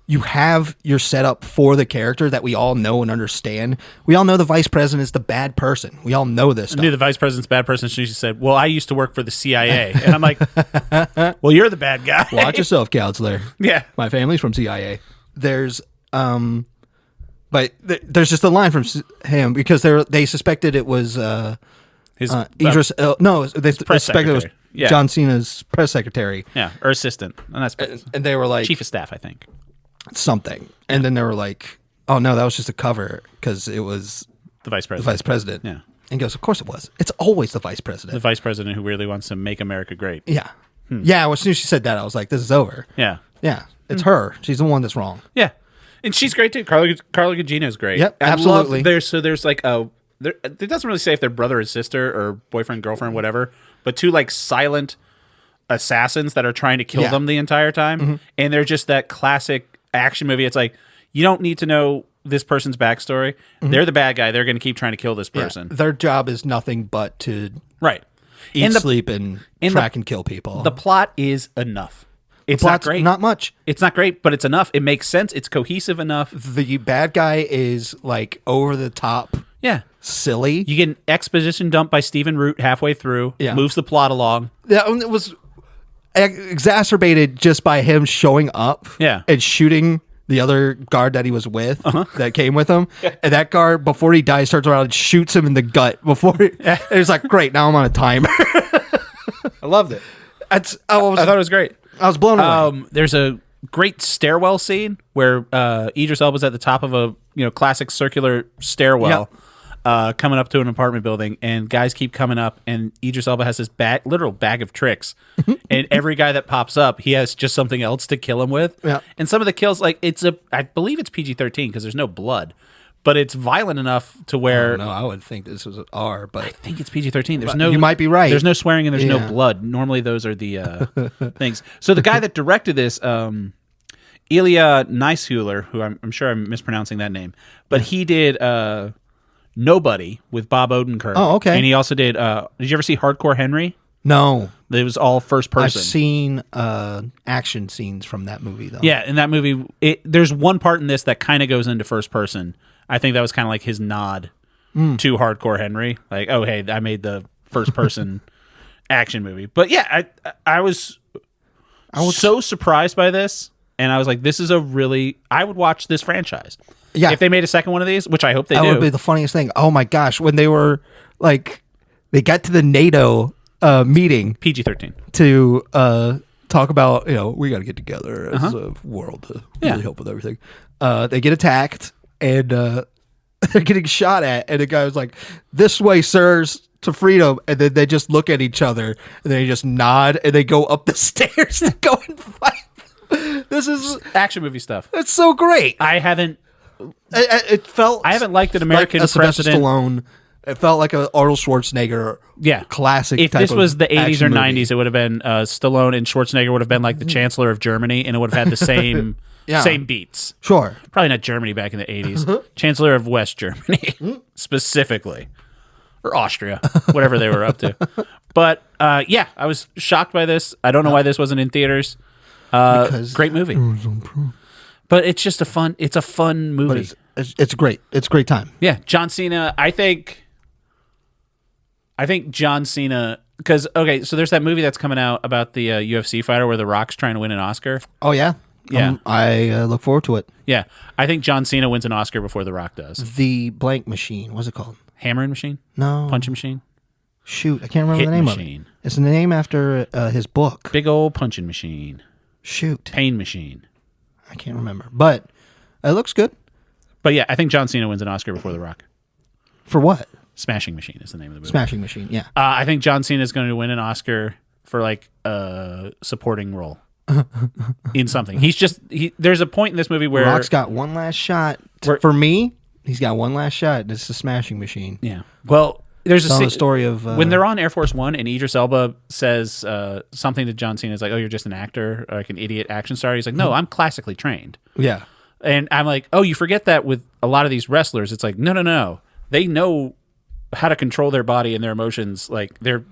you have your setup for the character that we all know and understand. We all know the vice president is the bad person. We all know this stuff. I knew the vice president's bad person. She said, well, I used to work for the CIA. And I'm like, well, you're the bad guy. Watch yourself, counselor. Yeah. My family's from CIA. There's there's just a line from him because they suspected it was Idris. They suspected it was John Cena's press secretary. Yeah, or assistant. And they were like, chief of staff, I think. Something. And then they were like, oh no, that was just a cover because it was the vice president. Yeah. And he goes, of course it was. It's always the vice president. The vice president who really wants to make America great. Yeah. Yeah, as soon as she said that, I was like, this is over. Yeah. Yeah. It's her. She's the one that's wrong. Yeah. And she's great too. Carla Gugino is great. Yep, absolutely. There's like it doesn't really say if they're brother and sister or boyfriend, girlfriend, whatever, but two like silent assassins that are trying to kill them the entire time. And they're just that classic action movie. It's like, you don't need to know this person's backstory. They're the bad guy. They're going to keep trying to kill this person. Their job is nothing but to eat, sleep, and track and kill people. The plot is enough. It's not great. Not much. It's not great, but it's enough. It makes sense. It's cohesive enough. The bad guy is like over the top. Yeah. Silly. You get an exposition dump by Stephen Root halfway through. Yeah. Moves the plot along. Yeah, it was exacerbated just by him showing up and shooting the other guard that he was with that came with him. And that guard, before he dies, turns around and shoots him in the gut before and he's like, great, now I'm on a timer. I loved it. I thought it was great. I was blown away. There's a great stairwell scene where Idris Elba's at the top of a classic circular stairwell. Coming up to an apartment building, and guys keep coming up, and Idris Elba has this literal bag of tricks, and every guy that pops up, he has just something else to kill him with. Yeah. And some of the kills, like I believe it's PG-13 because there's no blood, but it's violent enough to where No, I would think this was R, but I think it's PG-13. There's no. You might be right. There's no swearing and there's no blood. Normally, those are the things. So the guy that directed this, Ilya Neisheuler, who I'm sure I'm mispronouncing that name, but he did Nobody with Bob Odenkirk. Oh, okay. And he also did. Did you ever see Hardcore Henry? No. It was all first person. I've seen action scenes from that movie, though. Yeah, in that movie, there's one part in this that kind of goes into first person. I think that was kind of like his nod to Hardcore Henry. Like, oh, hey, I made the first person action movie. But yeah, I was so surprised by this, and I was like, this is I would watch this franchise. Yeah. If they made a second one of these, which I hope they do. That would be the funniest thing. Oh my gosh, when they were like, they got to the NATO meeting. PG-13. To talk about, we got to get together as a world to really help with everything. They get attacked, and they're getting shot at, and the guy was like, "This way, sirs, to freedom." And then they just look at each other, and they just nod, and they go up the stairs to go and fight. This is action movie stuff. It's so great. I haven't liked an American like a president. Stallone. It felt like an Arnold Schwarzenegger classic. If type this was the 80s or 90s, movie. it would have been Stallone, and Schwarzenegger would have been like the Chancellor of Germany, and it would have had the same same beats. Sure. Probably not Germany back in the 80s. Chancellor of West Germany, specifically. Or Austria, whatever they were up to. But I was shocked by this. I don't know why this wasn't in theaters. Great movie. But it's just a fun movie. But it's great. It's a great time. Yeah. John Cena, I think John Cena, because, okay, so there's that movie that's coming out about the UFC fighter where The Rock's trying to win an Oscar. Oh, yeah? Yeah. I look forward to it. Yeah. I think John Cena wins an Oscar before The Rock does. The blank machine. What's it called? Hammering Machine? No. Punching Machine? Shoot, I can't remember Hit the name Machine. of it. It's the name after his book. Big old punching machine. Shoot. Pain Machine. I can't remember. But it looks good. But yeah, I think John Cena wins an Oscar before The Rock. For what? Smashing Machine is the name of the movie. Smashing Machine, yeah. I think John Cena is going to win an Oscar for like a supporting role in something. There's a point in this movie where Rock's got one last shot. For me, he's got one last shot. It's the Smashing Machine. Yeah. Well, there's a story of when they're on Air Force One and Idris Elba says something to John Cena. Is like, "Oh, you're just an actor, or like an idiot action star." He's like, "No, I'm classically trained." Yeah. And I'm like, oh, you forget that with a lot of these wrestlers. It's like, no. They know how to control their body and their emotions. Like, they're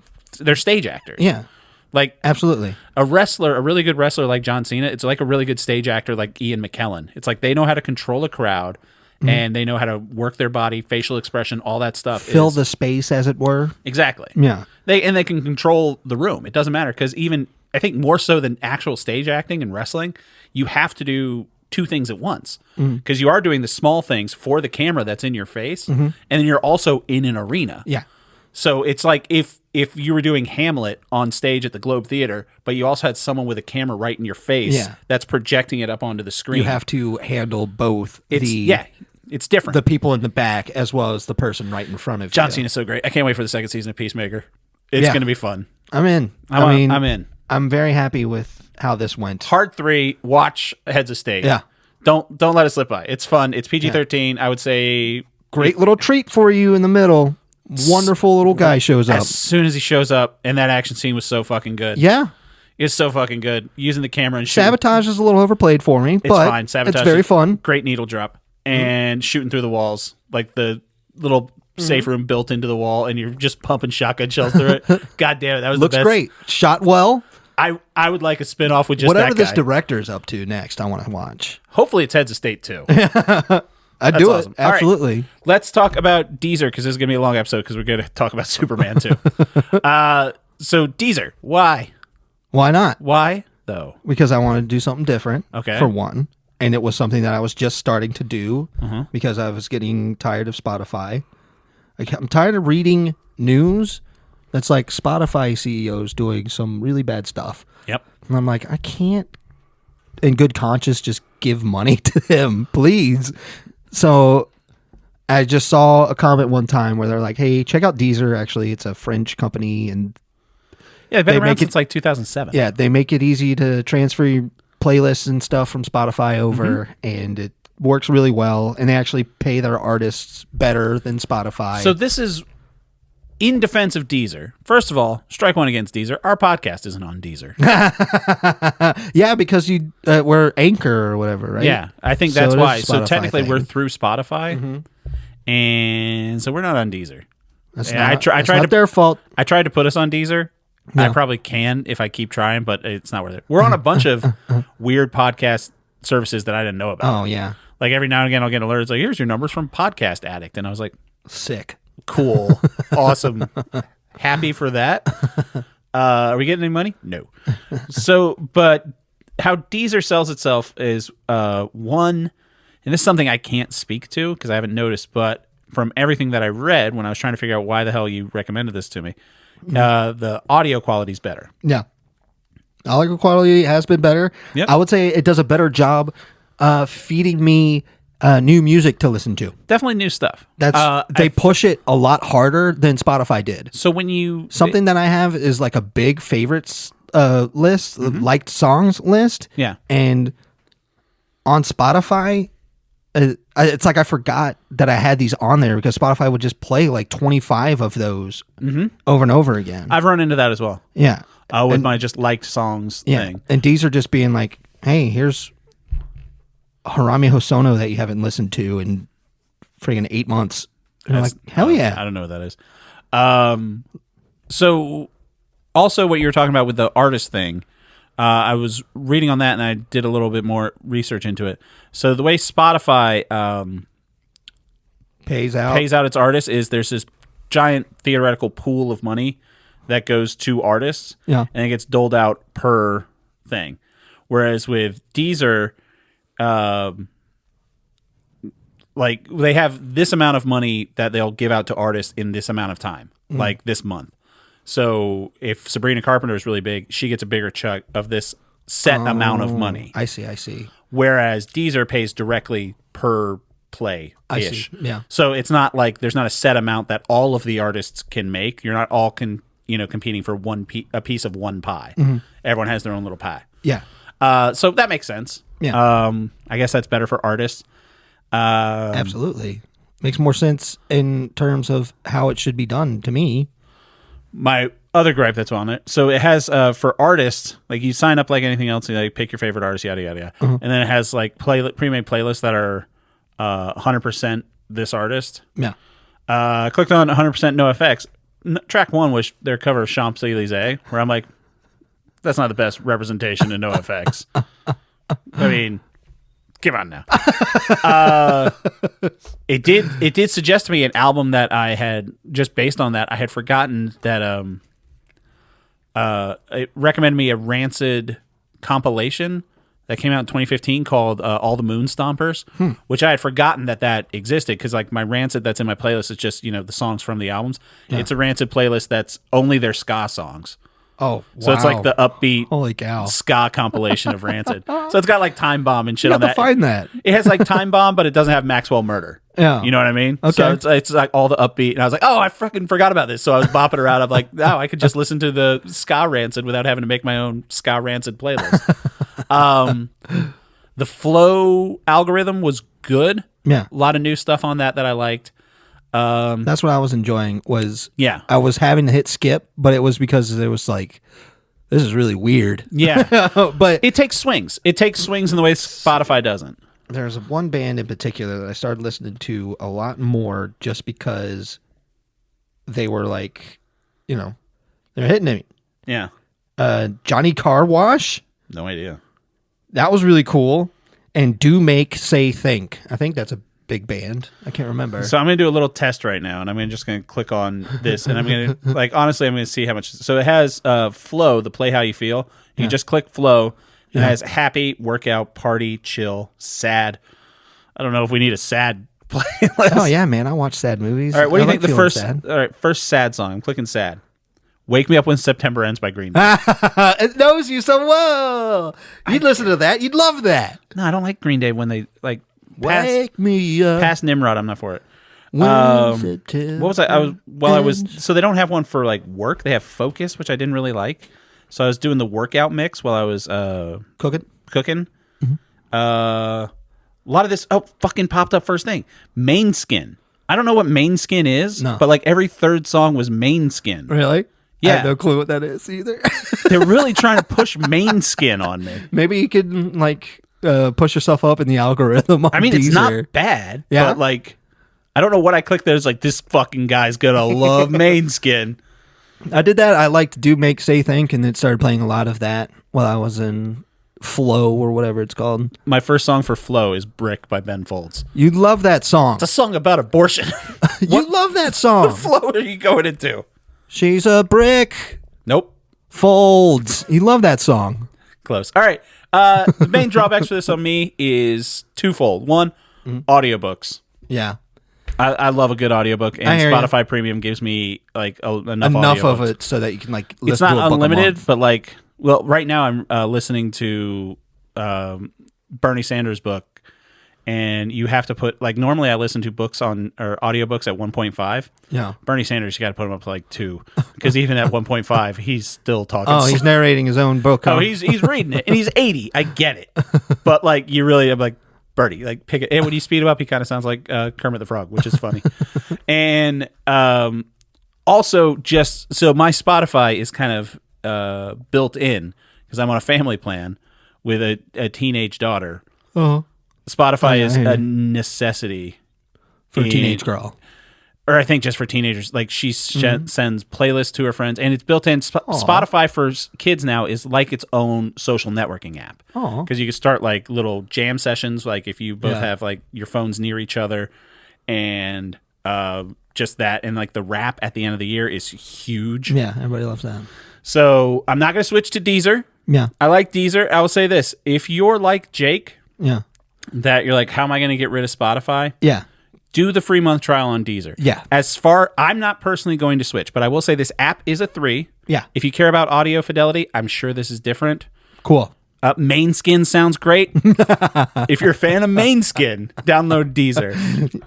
stage actors. Yeah. Like, absolutely. A really good wrestler like John Cena, it's like a really good stage actor like Ian McKellen. It's like they know how to control a crowd and they know how to work their body, facial expression, all that stuff. Fill the space, as it were. Exactly. Yeah. They can control the room. It doesn't matter because even, I think more so than actual stage acting and wrestling, you have to do two things at once because you are doing the small things for the camera that's in your face and then you're also in an arena. Yeah. So it's like if you were doing Hamlet on stage at the Globe Theater, but you also had someone with a camera right in your face that's projecting it up onto the screen. You have to handle both it's different. The people in the back as well as the person right in front of you. John Cena's so great. I can't wait for the second season of Peacemaker. It's going to be fun. I'm in. I'm in. I'm very happy with how this went. Part 3, watch Heads of State. Yeah. Don't let it slip by. It's fun. It's PG-13. I would say great little treat for you in the middle. Wonderful little guy shows up. As soon as he shows up, and that action scene was so fucking good. Yeah. It's so fucking good. Using the camera and shooting. Sabotage is a little overplayed for me, but it's fine. Sabotage it's very fun. Great needle drop. And shooting through the walls. Like the little safe room built into the wall, and you're just pumping shotgun shells through it. God damn it. That was Looks the best. Great. Shot well. I would like a spin-off with just whatever that guy. This director's up to next, I want to watch. Hopefully it's Heads of State too. I'd do awesome. It. Absolutely. Right. Let's talk about Deezer because this is going to be a long episode because we're going to talk about Superman too. So Deezer, why? Why not? Why though? Because I wanted to do something different. Okay. For one. And it was something that I was just starting to do because I was getting tired of Spotify. I'm tired of reading news that's like Spotify CEOs doing some really bad stuff. Yep. And I'm like, I can't, in good conscience, just give money to them, please. So I just saw a comment one time where they're like, hey, check out Deezer. Actually, it's a French company. And yeah, they've been around since like 2007. Yeah, they make it easy to transfer your playlists and stuff from Spotify over, and it works really well, and they actually pay their artists better than Spotify. So this is in defense of Deezer. First of all, strike one against Deezer. Our podcast isn't on Deezer. Yeah, because we're Anchor or whatever, right? Yeah, I think that's why. So technically, we're through Spotify, and so we're not on Deezer. That's not their fault. I tried to put us on Deezer. No. I probably can if I keep trying, but it's not worth it. We're on a bunch of weird podcast services that I didn't know about. Oh, yeah. Like every now and again, I'll get alerts like, here's your numbers from Podcast Addict. And I was like, sick. Cool. Awesome. Happy for that. Are we getting any money? No. So, but how Deezer sells itself is one, and this is something I can't speak to because I haven't noticed, but from everything that I read when I was trying to figure out why the hell you recommended this to me, the audio quality is better. Yeah. Audio quality has been better. Yep. I would say it does a better job feeding me new music to listen to. Definitely new stuff. They push it a lot harder than Spotify did. So when you... Something that I have is like a big favorites list, liked songs list. Yeah. And on Spotify... it's like I forgot that I had these on there because Spotify would just play like 25 of those over and over again. I've run into that as well. Yeah. With my just liked songs thing. And these are just being like, hey, here's Harami Hosono that you haven't listened to in friggin' 8 months. And I'm like, hell yeah. I don't know what that is. So also what you were talking about with the artist thing, I was reading on that and I did a little bit more research into it. So the way Spotify pays out its artists is there's this giant theoretical pool of money that goes to artists, and it gets doled out per thing. Whereas with Deezer, like they have this amount of money that they'll give out to artists in this amount of time, like this month. So if Sabrina Carpenter is really big, she gets a bigger chunk of this set amount of money. I see. Whereas Deezer pays directly per play-ish. I see. Yeah. So it's not like there's not a set amount that all of the artists can make. You're not all competing for a piece of one pie. Everyone has their own little pie. Yeah. So that makes sense. Yeah. I guess that's better for artists. Absolutely. Makes more sense in terms of how it should be done to me. My other gripe that's on it. So it has for artists, like you sign up like anything else, you like pick your favorite artist, yada yada yada, and then it has like pre-made playlists that are 100% this artist. Yeah. I clicked on 100% NoFX. Track 1 was their cover of Champs-Élysées, where I'm like, that's not the best representation of NoFX. I mean, come on now. It did suggest to me an album that I had, just based on that, I had forgotten that it recommended me a Rancid compilation that came out in 2015 called All the Moon Stompers, which I had forgotten that existed because like my Rancid that's in my playlist is just, the songs from the albums. Yeah. It's a Rancid playlist that's only their ska songs. Oh, wow. So it's like the upbeat holy cow ska compilation of Rancid. So it's got like Time Bomb and shit you on that. have to find that. It has like Time Bomb, but it doesn't have Maxwell Murder. Yeah. You know what I mean? Okay. So it's like all the upbeat. And I was like, oh, I fucking forgot about this. So I was bopping around. I'm like, oh, I could just listen to the ska Rancid without having to make my own ska Rancid playlist. The flow algorithm was good. Yeah. A lot of new stuff on that I liked. That's what I was enjoying was I was having to hit skip, but it was because there was like, this is really weird. Yeah. But it takes swings. It takes swings in the way Spotify doesn't. There's one band in particular that I started listening to a lot more just because they were like, they're hitting me. Yeah. Johnny Car Wash. No idea. That was really cool. And Do Make Say Think. I think that's a big band. I can't remember. So I'm going to do a little test right now, and I'm just going to click on this, and I'm going to, honestly, I'm going to see how much. So it has Flow, the Play How You Feel. You just click Flow. It has happy, workout, party, chill, sad. I don't know if we need a sad playlist. Oh, yeah, man. I watch sad movies. All right, what do you think the first, sad. All right, first sad song? I'm clicking sad. Wake Me Up When September Ends by Green Day. It knows you so well. You'd listen to that. You'd love that. No, I don't like Green Day when they, like, Wake me up. Past Nimrod, I'm not for it. What was so they don't have one for like work. They have Focus, which I didn't really like. So I was doing the workout mix while I was cooking. Mm-hmm. A lot of this fucking popped up first thing. Main Skin. I don't know what Main Skin is, but like every third song was Main Skin. Really? Yeah. I have no clue what that is either. They're really trying to push Main Skin on me. Maybe you could like push yourself up in the algorithm on Deezer. It's not bad, but like I don't know what I clicked there. It's like, this fucking guy's gonna love Main Skin. I did that. I liked Do Make Say Think, and it started playing a lot of that while I was in Flow or whatever it's called. My first song for Flow is Brick by Ben Folds. You love that song. It's a song about abortion. You love that song. What flow are you going into? She's a brick. Nope. Folds. You love that song. Close. All right. The main drawbacks for this on me is twofold. One, audiobooks. Yeah. I love a good audiobook, and Spotify Premium gives me like enough of it so that you can like listen to a book unlimited, but like, well, right now I'm listening to Bernie Sanders' book, and you have to put like, normally I listen to books or audiobooks at 1.5. Yeah. Bernie Sanders, you got to put him up to like 2, because even at 1.5 he's still talking. Oh, he's narrating his own book. Huh? Oh, he's reading it, and he's 80. I get it, but like, you really, I'm like, Bertie, like, pick it. And when you speed him up, he kind of sounds like Kermit the Frog, which is funny. And also, just so my Spotify is kind of built in, because I'm on a family plan with a teenage daughter. Spotify is a necessity for a teenage girl. Or I think just for teenagers. Like, she sends playlists to her friends, and it's built in. Spotify for kids now is like its own social networking app. Because you can start like little jam sessions, like if you both have like your phones near each other, and just that, and like the rap at the end of the year is huge. Yeah, everybody loves that. So I'm not going to switch to Deezer. Yeah, I like Deezer. I will say this: if you're like Jake, that you're like, how am I going to get rid of Spotify? Yeah. Do the free month trial on Deezer. Yeah. I'm not personally going to switch, but I will say this app is a 3. Yeah. If you care about audio fidelity, I'm sure this is different. Cool. Main Skin sounds great. If you're a fan of Main Skin, download Deezer.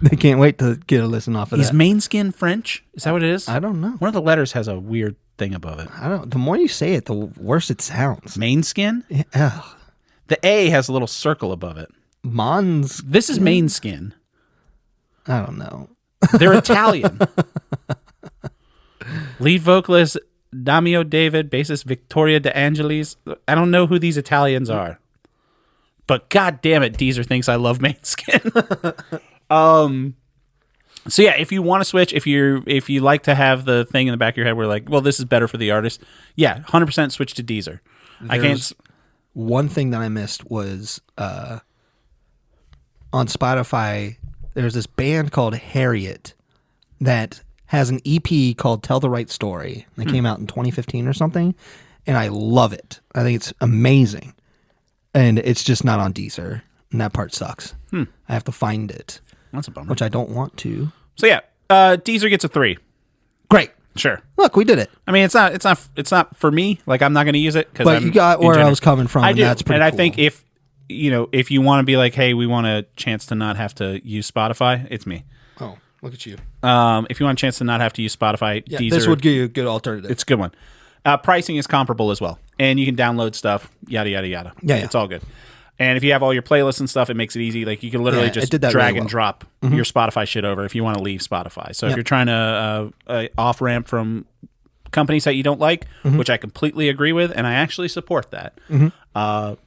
They can't wait to get a listen off of that. Is Main Skin French? Is that what it is? I don't know. One of the letters has a weird thing above it. The more you say it, the worse it sounds. Main Skin? Yeah. The A has a little circle above it. This is Main Skin. I don't know. They're Italian. Lead vocalist Damio David, bassist Victoria De Angelis. I don't know who these Italians are, but god damn it, Deezer thinks I love Main Skin. So yeah, if you want to switch, if you like to have the thing in the back of your head where like, well, this is better for the artist, 100% switch to Deezer. One thing that I missed was on Spotify. There's this band called Harriet that has an EP called Tell the Right Story. That came out in 2015 or something, and I love it. I think it's amazing, and it's just not on Deezer, and that part sucks. I have to find it. That's a bummer. Which I don't want to. So yeah, Deezer gets a 3. Great. Sure. Look, we did it. I mean, it's not for me. Like, I'm not going to use it. But you got where I was coming from. I do. That's pretty cool. I think if you want to be like, hey, we want a chance to not have to use Spotify, it's me. Oh, look at you. If you want a chance to not have to use Spotify, Deezer, this would give you a good alternative. It's a good one. Pricing is comparable as well. And you can download stuff, yada, yada, yada. Yeah. It's all good. And if you have all your playlists and stuff, it makes it easy. Like, you can literally just drag and drop your Spotify shit over if you want to leave Spotify. So if you're trying to off-ramp from companies that you don't like, which I completely agree with, and I actually support that,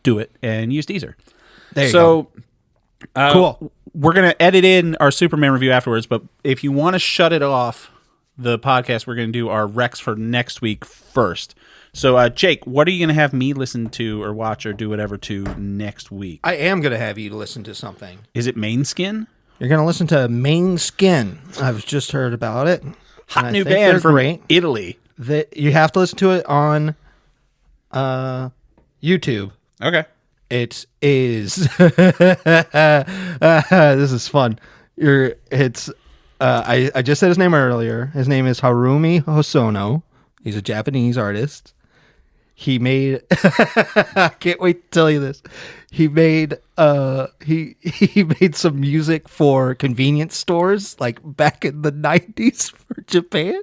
do it and use Deezer. There you go. Cool. We're going to edit in our Superman review afterwards, but if you want to shut it off, the podcast, we're going to do our Recs for next week first. So, Jake, what are you going to have me listen to or watch or do whatever to next week? I am going to have you listen to something. Is it Main Skin? You're going to listen to Main Skin. I've just heard about it. Hot new band from Italy. You have to listen to it on YouTube. Okay. It is. This is fun. I just said his name earlier. His name is Harumi Hosono. He's a Japanese artist. He made. I can't wait to tell you this. He made. He made some music for convenience stores, like back in the 90s for Japan.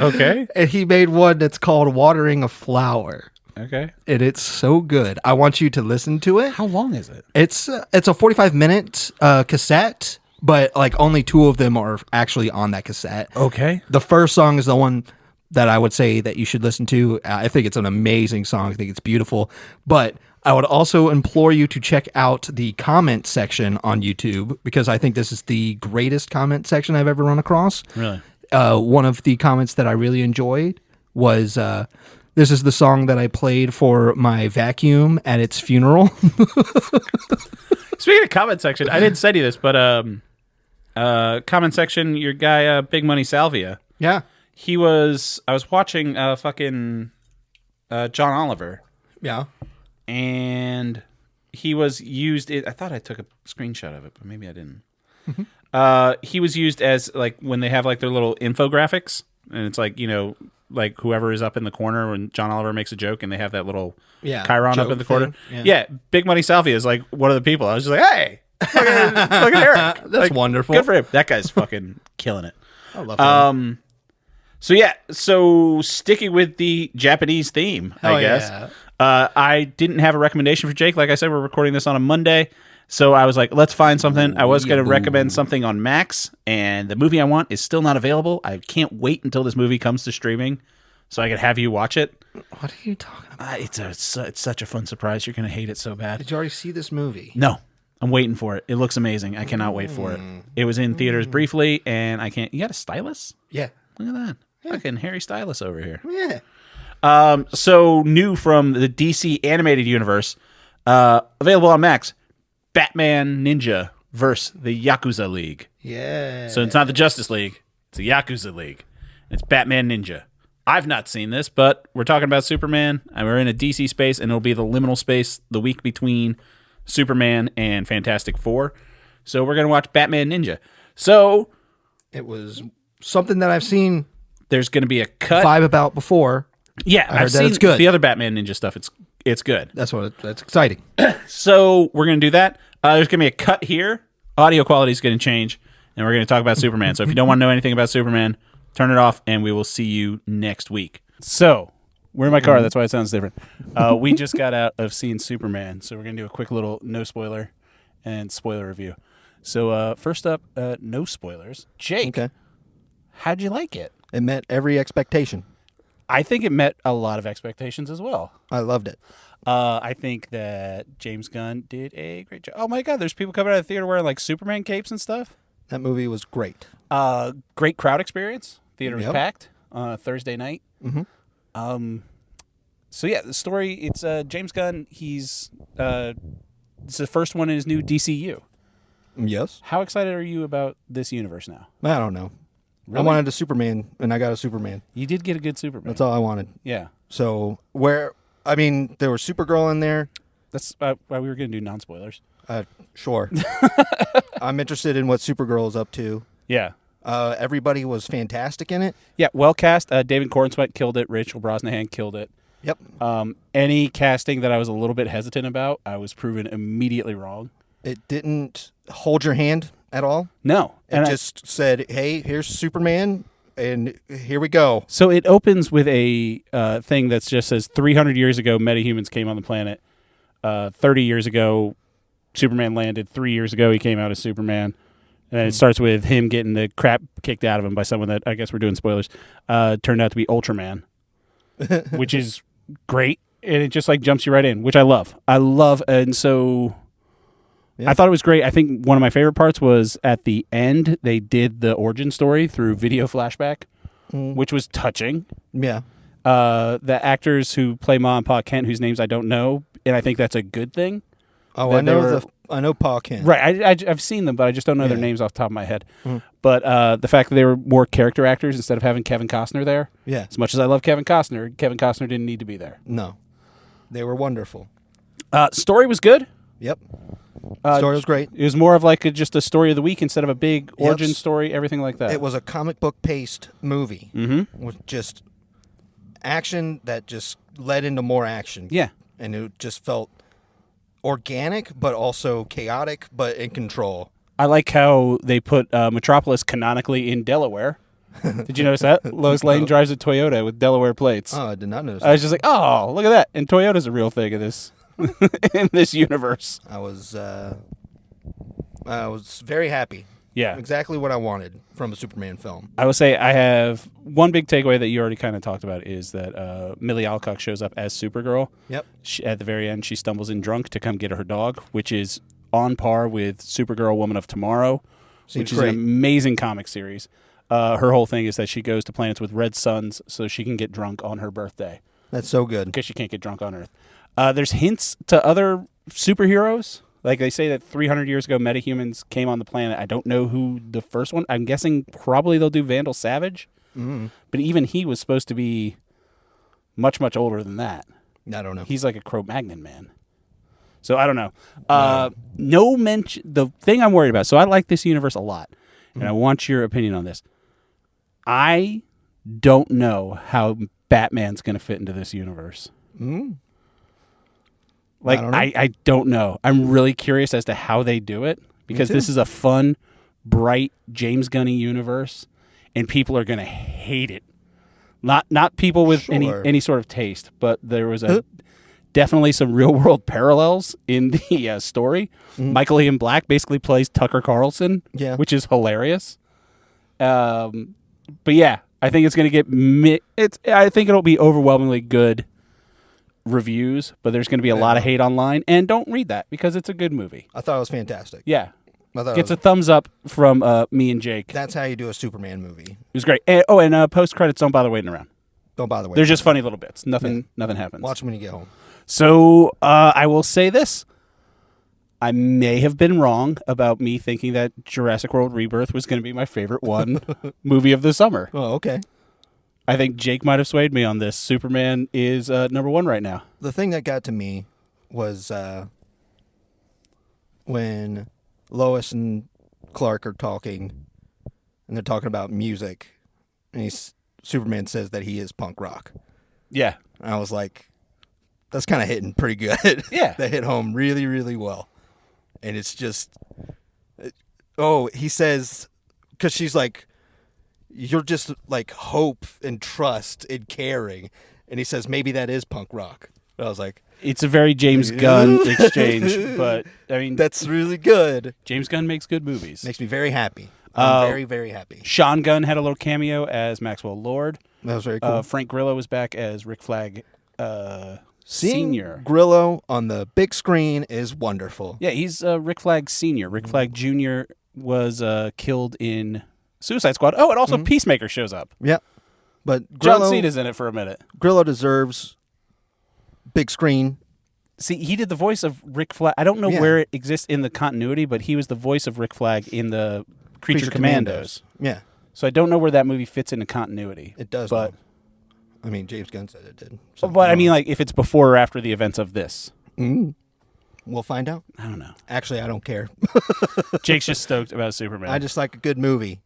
Okay. And he made one that's called "Watering a Flower." Okay. And it's so good. I want you to listen to it. How long is it? It's a 45-minute cassette, but like only 2 of them are actually on that cassette. Okay. The first song is the one that I would say that you should listen to. I think it's an amazing song. I think it's beautiful. But I would also implore you to check out the comment section on YouTube, because I think this is the greatest comment section I've ever run across. Really? One of the comments that I really enjoyed was, this is the song that I played for my vacuum at its funeral. Speaking of comment section, I didn't send you this, but comment section, your guy, Big Money Salvia. Yeah. I was watching fucking John Oliver. Yeah. And he was used, I thought I took a screenshot of it, but maybe I didn't. He was used as, like, when they have, like, their little infographics, and it's like, like whoever is up in the corner when John Oliver makes a joke and they have that little chyron up in the corner. Yeah. Big Money Salvia is like one of the people. I was just like, hey, look at Eric. That's like, wonderful. Good for him. That guy's fucking killing it. I love him. So sticking with the Japanese theme, I guess. Yeah. I didn't have a recommendation for Jake. Like I said, we're recording this on a Monday. So I was like, let's find something. I was going to recommend something on Max, and the movie I want is still not available. I can't wait until this movie comes to streaming so I can have you watch it. What are you talking about? It's such a fun surprise. You're going to hate it so bad. Did you already see this movie? No. I'm waiting for it. It looks amazing. I cannot wait for it. It was in theaters briefly, and I can't... You got a stylus? Yeah. Look at that. Fucking Harry Stylus over here. Yeah. So new from the DC animated universe, available on Max, Batman Ninja versus the Yakuza League. Yeah. So it's not the Justice League, it's the Yakuza League. It's Batman Ninja. I've not seen this, but we're talking about Superman, and we're in a DC space, and it'll be the liminal space the week between Superman and Fantastic Four. So we're going to watch Batman Ninja. So it was something that I've seen there's going to be a cut. 5 about before. Yeah, I've seen it's good. The other Batman Ninja stuff. It's good. That's exciting. So we're going to do that. There's going to be a cut here. Audio quality is going to change, and we're going to talk about Superman. So if you don't want to know anything about Superman, turn it off, and we will see you next week. So we're in my car. That's why it sounds different. We just got out of seeing Superman, so we're going to do a quick little no spoiler and spoiler review. So first up, no spoilers. Jake, how'd you like it? It met every expectation. I think it met a lot of expectations as well. I loved it. I think that James Gunn did a great job. Oh my God, there's people coming out of the theater wearing like Superman capes and stuff. That movie was great. Great crowd experience. Theater was packed on a Thursday night. Mm-hmm. So yeah, the story, it's James Gunn. It's the first one in his new DCU. Yes. How excited are you about this universe now? I don't know. Really? I wanted a Superman, and I got a Superman. You did get a good Superman. That's all I wanted. Yeah. So there was Supergirl in there. That's why we were going to do non-spoilers. Sure. I'm interested in what Supergirl is up to. Yeah. Everybody was fantastic in it. Yeah, well cast. David Cornsweet killed it. Rachel Brosnahan killed it. Yep. Any casting that I was a little bit hesitant about, I was proven immediately wrong. It didn't hold your hand at all. No. It just said, hey, here's Superman, and here we go. So it opens with a thing that just says 300 years ago, metahumans came on the planet. 30 years ago, Superman landed. 3 years ago, he came out as Superman. And then it starts with him getting the crap kicked out of him by someone that, I guess we're doing spoilers, turned out to be Ultraman, which is great. And it just like jumps you right in, which I love. And so I thought it was great. I think one of my favorite parts was at the end, they did the origin story through video flashback, which was touching. Yeah. The actors who play Ma and Pa Kent, whose names I don't know, and I think that's a good thing. Oh, I know Pa Kent. Right, I've seen them, but I just don't know their names off the top of my head. But the fact that they were more character actors instead of having Kevin Costner there. Yeah. As much as I love Kevin Costner didn't need to be there. No. They were wonderful. Story was good. Yep. Story was great. It was more of like just a story of the week instead of a big origin story, everything like that. It was a comic book paced movie with just action that just led into more action. Yeah. And it just felt organic, but also chaotic, but in control. I like how they put Metropolis canonically in Delaware. Did you notice that? Lois Lane drives a Toyota with Delaware plates. Oh, I did not notice I was just like, oh, look at that. And Toyota's a real thing in this in this universe. I was very happy. Yeah. Exactly what I wanted from a Superman film. I will say I have one big takeaway that you already kind of talked about is that Millie Alcock shows up as Supergirl. Yep. At the very end, she stumbles in drunk to come get her dog, which is on par with Supergirl Woman of Tomorrow, which is an amazing comic series. Her whole thing is that she goes to planets with red suns so she can get drunk on her birthday. That's so good. Because she can't get drunk on Earth. There's hints to other superheroes. Like they say that 300 years ago, metahumans came on the planet. I don't know who the first one. I'm guessing probably they'll do Vandal Savage. Mm. But even he was supposed to be much, much older than that. I don't know. He's like a Cro-Magnon man. So I don't know. No mention. The thing I'm worried about. So I like this universe a lot, and I want your opinion on this. I don't know how Batman's going to fit into this universe. Mm. Like, I don't know. I'm really curious as to how they do it, because this is a fun, bright James Gunn-y universe, and people are going to hate it. Not people with any sort of taste, but there was definitely some real-world parallels in the story. Mm-hmm. Michael Ian Black basically plays Tucker Carlson, which is hilarious. But yeah, I think it's going to get... I think it'll be overwhelmingly good reviews, but there's going to be a lot of hate online, and don't read that because it's a good movie. I thought it was fantastic. Yeah. Gets a thumbs up from me and Jake. That's how you do a Superman movie. It was great. And, post-credits, don't bother waiting around. Don't bother waiting. They're just funny little bits. Nothing happens. Watch them when you get home. So I will say this. I may have been wrong about me thinking that Jurassic World Rebirth was going to be my favorite movie of the summer. Oh, okay. I think Jake might have swayed me on this. Superman is number one right now. The thing that got to me was when Lois and Clark are talking, and they're talking about music, and Superman says that he is punk rock. Yeah. And I was like, that's kind of hitting pretty good. Yeah. That hit home really, really well. And it's just, he says, because she's like, you're just like hope and trust and caring. And he says, maybe that is punk rock. I was like, it's a very James Gunn exchange, but I mean, that's really good. James Gunn makes good movies. Makes me very happy. I'm very, very happy. Sean Gunn had a little cameo as Maxwell Lord. That was very cool. Frank Grillo was back as Rick Flag Senior. Grillo on the big screen is wonderful. Yeah, he's Rick Flag Senior. Rick Flag Jr. was killed in Suicide Squad. Oh, and also Peacemaker shows up. Yeah. But Grillo, John Cena's in it for a minute. Grillo deserves big screen. See, he did the voice of Rick Flag. I don't know where it exists in the continuity, but he was the voice of Rick Flag in the Creature Commandos. Yeah. So I don't know where that movie fits into continuity. It does, but I mean, James Gunn said it did. So, but I mean, like, if it's before or after the events of this. We'll find out. I don't know. Actually, I don't care. Jake's just stoked about Superman. I just like a good movie.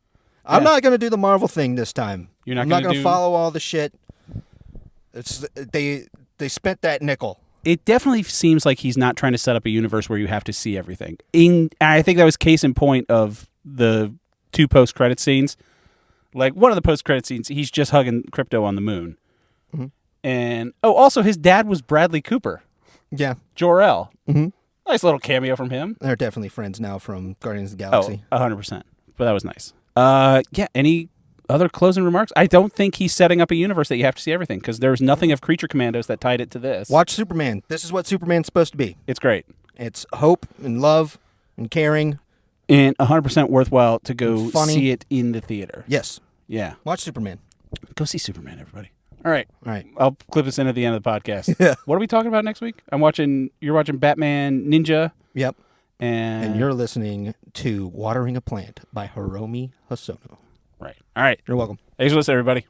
Yeah. I'm not going to do the Marvel thing this time. You're not I'm not going to follow all the shit. They spent that nickel. It definitely seems like he's not trying to set up a universe where you have to see everything. I think that was case in point of the 2 post-credit scenes. Like, one of the post-credit scenes, he's just hugging Crypto on the moon. Mm-hmm. And, also his dad was Bradley Cooper. Yeah. Jor-El. Mm-hmm. Nice little cameo from him. They're definitely friends now from Guardians of the Galaxy. 100%. But that was nice. Any other closing remarks? I don't think he's setting up a universe that you have to see everything, because there's nothing of Creature Commandos that tied it to this. Watch Superman. This is what Superman's supposed to be. It's great. It's hope and love and caring. And 100% worthwhile to go see it in the theater. Yes. Yeah. Watch Superman. Go see Superman, everybody. All right. All right. I'll clip this in at the end of the podcast. Yeah. What are we talking about next week? You're watching Batman Ninja. Yep. And you're listening to Watering a Plant by Hiromi Hosono. Right. All right. You're welcome. Thanks for listening, everybody.